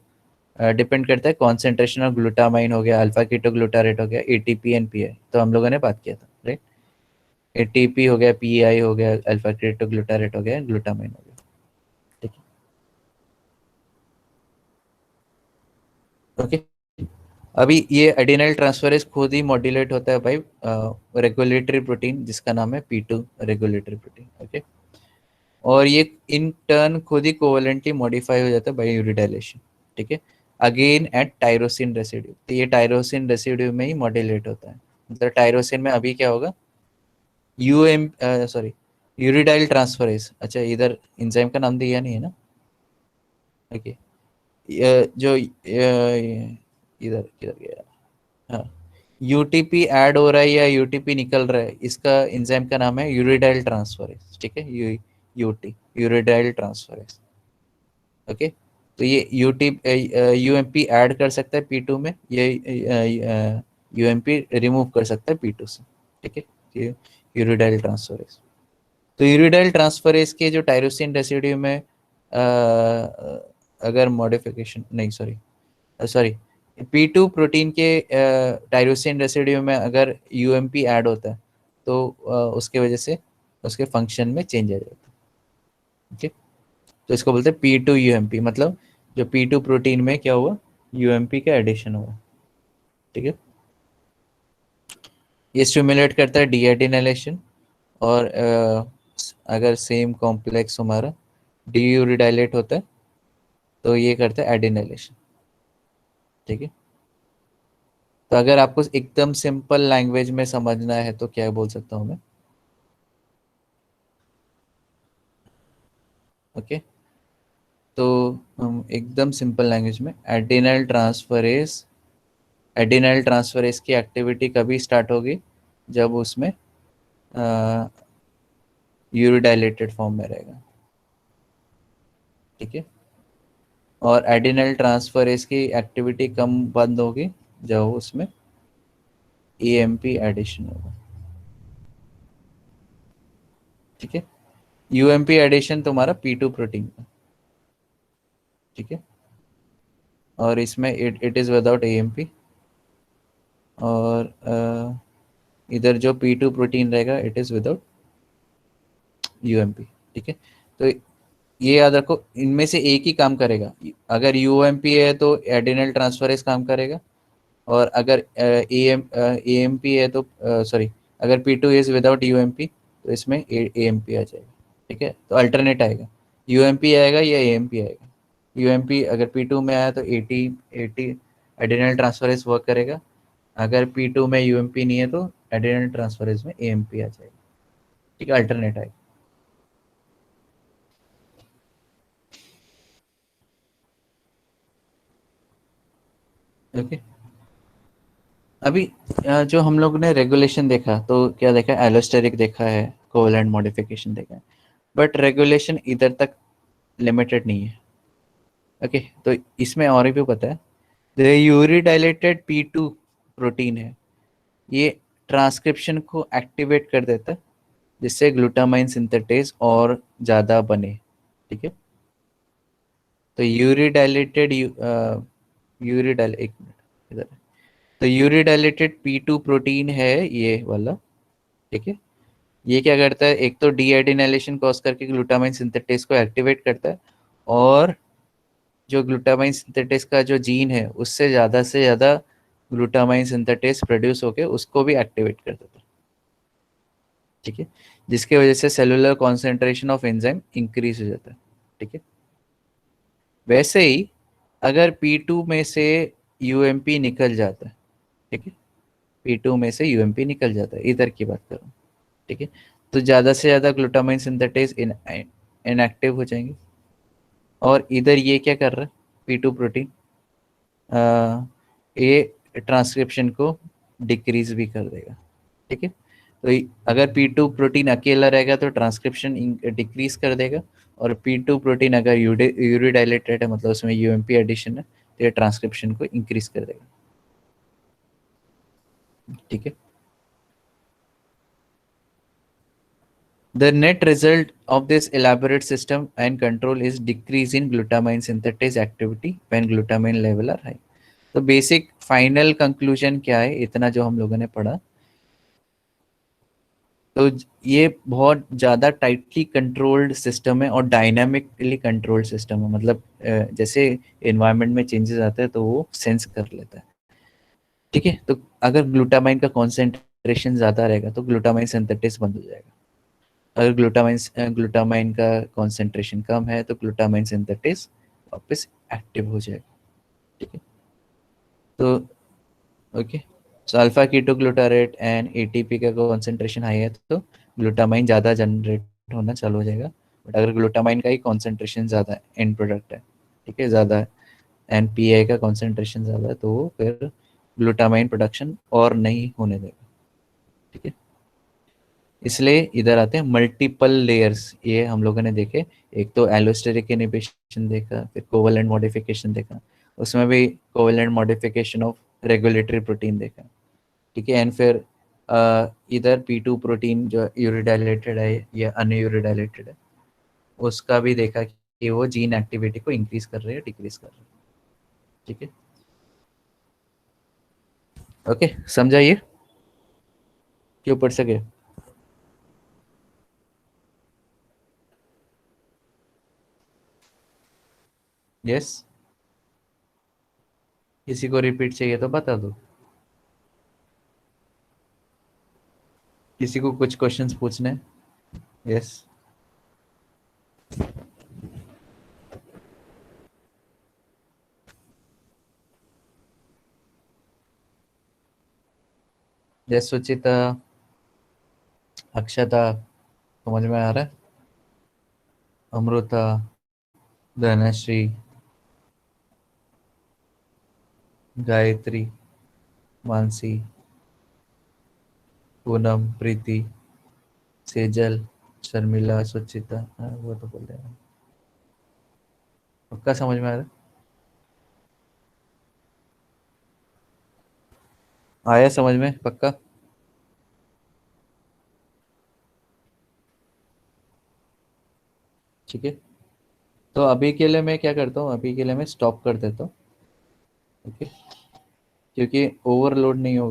डिपेंड करता है कॉन्सेंट्रेशन ऑफ ग्लूटामाइन हो गया, अल्फा कीटोग्लूटारेट हो गया, एटीपी एंड पीआई, तो हम लोगों ने बात किया था, राइट। एटीपी हो गया, पीआई हो गया, अल्फा कीटोग्लूटारेट हो गया, ग्लूटामाइन हो गया, ठीक है। ओके, अभी ये एडिनाइल ट्रांसफरेज खुद ही मॉड्यूलेट होता है भाई रेगुलेटरी प्रोटीन जिसका नाम है P2 रेगुलेटरी प्रोटीन। ओके, और ये इन टर्न खुद ही कोवेलेंटली मॉडिफाई हो जाता है बाय यूरिडाइलेशन, ठीक है, अगेन एट टायरोसिन रेसिड्यू। तो ये टायरोसिन रेसिड्यू में ही मॉड्यूलेट होता है। मतलब टायरोसिन में अभी क्या होगा, यूएम सॉरी यूरिडाइल ट्रांसफरेज। अच्छा, इधर एंजाइम का नाम दिया नहीं है ना। ओके, जो इधर किधर गया, हाँ, यूटीपी ऐड हो रहा है या यूटीपी निकल रहा है, इसका एंजाइम का नाम है यूरिडाइल ट्रांसफरेज, ठीक है, यूटी यूरिडाइल ट्रांसफरेज। ओके, तो ये यूटी यूएमपी ऐड कर सकता है P2 में, ये यूएमपी रिमूव कर सकता है P2 से, ठीक है, ये यूरिडाइल ट्रांसफरेज। तो यूरिडाइल ट्रांसफरेज के जो टायरोसिन रेसिड्यू में अगर मॉडिफिकेशन नहीं, सॉरी P2 प्रोटीन के टायरोसिन रेसिड्यू में अगर यूएमपी ऐड होता है तो उसके वजह से उसके फंक्शन में चेंज आ जाता है, ओके। तो इसको बोलते हैं P2 यूएमपी, मतलब जो P2 प्रोटीन में क्या हुआ, यूएमपी का एडिशन हुआ, ठीक है। ये स्टिमुलेट करता है डीएडिनाइलेशन, और अगर सेम कॉम्प्लेक्स हमारा डीयूरिडाइलेट होता है तो ये करता है एडिनाइलेशन, ठीक है। तो अगर आपको एकदम सिंपल लैंग्वेज में समझना है तो क्या बोल सकता हूँ मैं, ओके। तो हम एकदम सिंपल लैंग्वेज में, एडिनाइल ट्रांसफरेज की एक्टिविटी कभी स्टार्ट होगी जब उसमें यूरिडाइलेटेड फॉर्म में रहेगा, ठीक है। और एडिनाइल ट्रांसफरेज की एक्टिविटी कम बंद होगी जब उसमें एएमपी एडिशन होगा, ठीक है। यूएमपी एडिशन तुम्हारा P2 प्रोटीन का, ठीक है, और इसमें इट इज़ विदाउट एएमपी। और इधर जो P2 प्रोटीन रहेगा इट इज़ विदाउट यूएमपी, ठीक है। तो ये याद रखो, इनमें से एक ही काम करेगा। अगर यूएमपी है तो एडिनल ट्रांसफरेज काम करेगा, और अगर एएमपी है तो सॉरी, अगर P2 इज विदाउट यूएमपी तो इसमें एएमपी आ जाएगा, ठीक है। तो अल्टरनेट आएगा, यूएमपी आएगा या एएमपी आएगा। यूएमपी अगर P2 में आया तो eighty eighty adrenal transferase work करेगा, अगर P2 में यूएमपी नहीं है तो एडिनल ट्रांसफरेज में एएमपी आ जाएगा, ठीक है, अल्टरनेट आएगा। ओके, अभी जो हम लोग ने रेगुलेशन देखा तो क्या देखा, एलोस्टेरिक देखा है, कोवेलेंट मॉडिफिकेशन देखा है, बट रेगुलेशन इधर तक लिमिटेड नहीं है। ओके, तो इसमें और भी पता है, द यूरिडाइलेटेड P2 प्रोटीन है, ये ट्रांसक्रिप्शन को एक्टिवेट कर देता है जिससे ग्लूटामाइन सिंथेटेज और ज़्यादा बने, ठीक है। तो यूरिडाइलेटेड यूरिडाइल एक मिनट इधर, तो यूरिडाइलेटेड P2 प्रोटीन है ये वाला, ठीक है। ये क्या करता है, एक तो डीएडिनाइलेशन कॉज करके ग्लूटामाइन सिंथेटेज को एक्टिवेट करता है, और जो ग्लूटामाइन सिंथेटेज का जो जीन है उससे ज़्यादा ग्लूटामाइन सिंथेटेस प्रोड्यूस होके उसको भी एक्टिवेट कर देता है, ठीक है, जिसके वजह से cellular concentration of enzyme increase हो जाता है, ठीक है। वैसे ही अगर P2 में से यूएमपी निकल जाता है, ठीक है, P2 में से यूएमपी निकल जाता है, इधर की बात कर रहा हूँ, ठीक है, तो ज़्यादा से ज़्यादा ग्लूटामाइन सिंथेटेस इनएक्टिव हो जाएंगे, और इधर ये क्या कर रहा है, P2 प्रोटीन ये ट्रांसक्रिप्शन को डिक्रीज भी कर देगा, ठीक है। तो अगर P2 प्रोटीन अकेला रहेगा तो ट्रांसक्रिप्शन डिक्रीज कर देगा, और P2 प्रोटीन अगर यूरिडाइलेटेड है, मतलब उसमें यूएमपी एडिशन है, तो ये ट्रांसक्रिप्शन को इंक्रीज कर देगा, ठीक है। The net result of this elaborate system and control is decrease in glutamine synthetase activity when glutamine level are high. तो बेसिक फाइनल कंक्लूजन क्या है, इतना जो हम लोगों ने पढ़ा, तो ये बहुत ज़्यादा टाइटली कंट्रोल्ड सिस्टम है और डायनामिकली कंट्रोल्ड सिस्टम है, मतलब जैसे एनवायरनमेंट में चेंजेस आते हैं तो वो सेंस कर लेता है, ठीक है। तो अगर ग्लूटामाइन का कॉन्सेंट्रेशन ज़्यादा रहेगा तो ग्लूटामाइन सिंथेटिस बंद हो जाएगा, अगर ग्लूटामाइन का कॉन्सेंट्रेशन कम है तो ग्लूटामाइन सिंथेटिस वापस एक्टिव हो जाएगा, ठीक है। तो okay, so alpha ketoglutarate and ATP का कॉन्सेंट्रेशन हाई है तो ग्लूटामाइन ज़्यादा जनरेट होना चालू हो जाएगा, बट अगर ग्लूटामाइन का ही कॉन्सेंट्रेशन ज़्यादा है, एंड प्रोडक्ट है, ठीक है, ज़्यादा है, एंड पीआई का कॉन्सेंट्रेशन ज़्यादा है, तो वो फिर ग्लूटामाइन प्रोडक्शन और नहीं होने देगा, ठीक है। इसलिए इधर आते हैं मल्टीपल लेयर्स, ये हम लोगों ने देखे, एक तो एलोस्टेरिक इनहिबिशन देखा, फिर कोवेलेंट मॉडिफिकेशन देखा, उसमें भी covalent modification of regulatory protein देखा, ठीक है, एंड फिर इधर P2 प्रोटीन जो यूरिडाइलेटेड है या अनयूरिडाइलेटेड है, उसका भी देखा कि वो जीन एक्टिविटी को इंक्रीज कर रहे हैं, डिक्रीज कर रहे हैं, ठीक है। ओके, समझाइए, क्यों पढ़ सके? यस, किसी को रिपीट चाहिए तो बता दो, किसी को कुछ क्वेश्चंस पूछने? यस, यस सुचिता, अक्षता, समझ में आ रहा है? अमृता, धनश्री, गायत्री, मानसी, पूनम, प्रीति, सेजल, शर्मिला, सुचिता, हाँ वो तो बोल रहे हैं, पक्का समझ में आ रहा है? आया समझ में पक्का? ठीक है, तो अभी के लिए मैं क्या करता हूँ, अभी के लिए मैं स्टॉप कर देता हूँ, ओके, क्योंकि ओवरलोड नहीं होगा।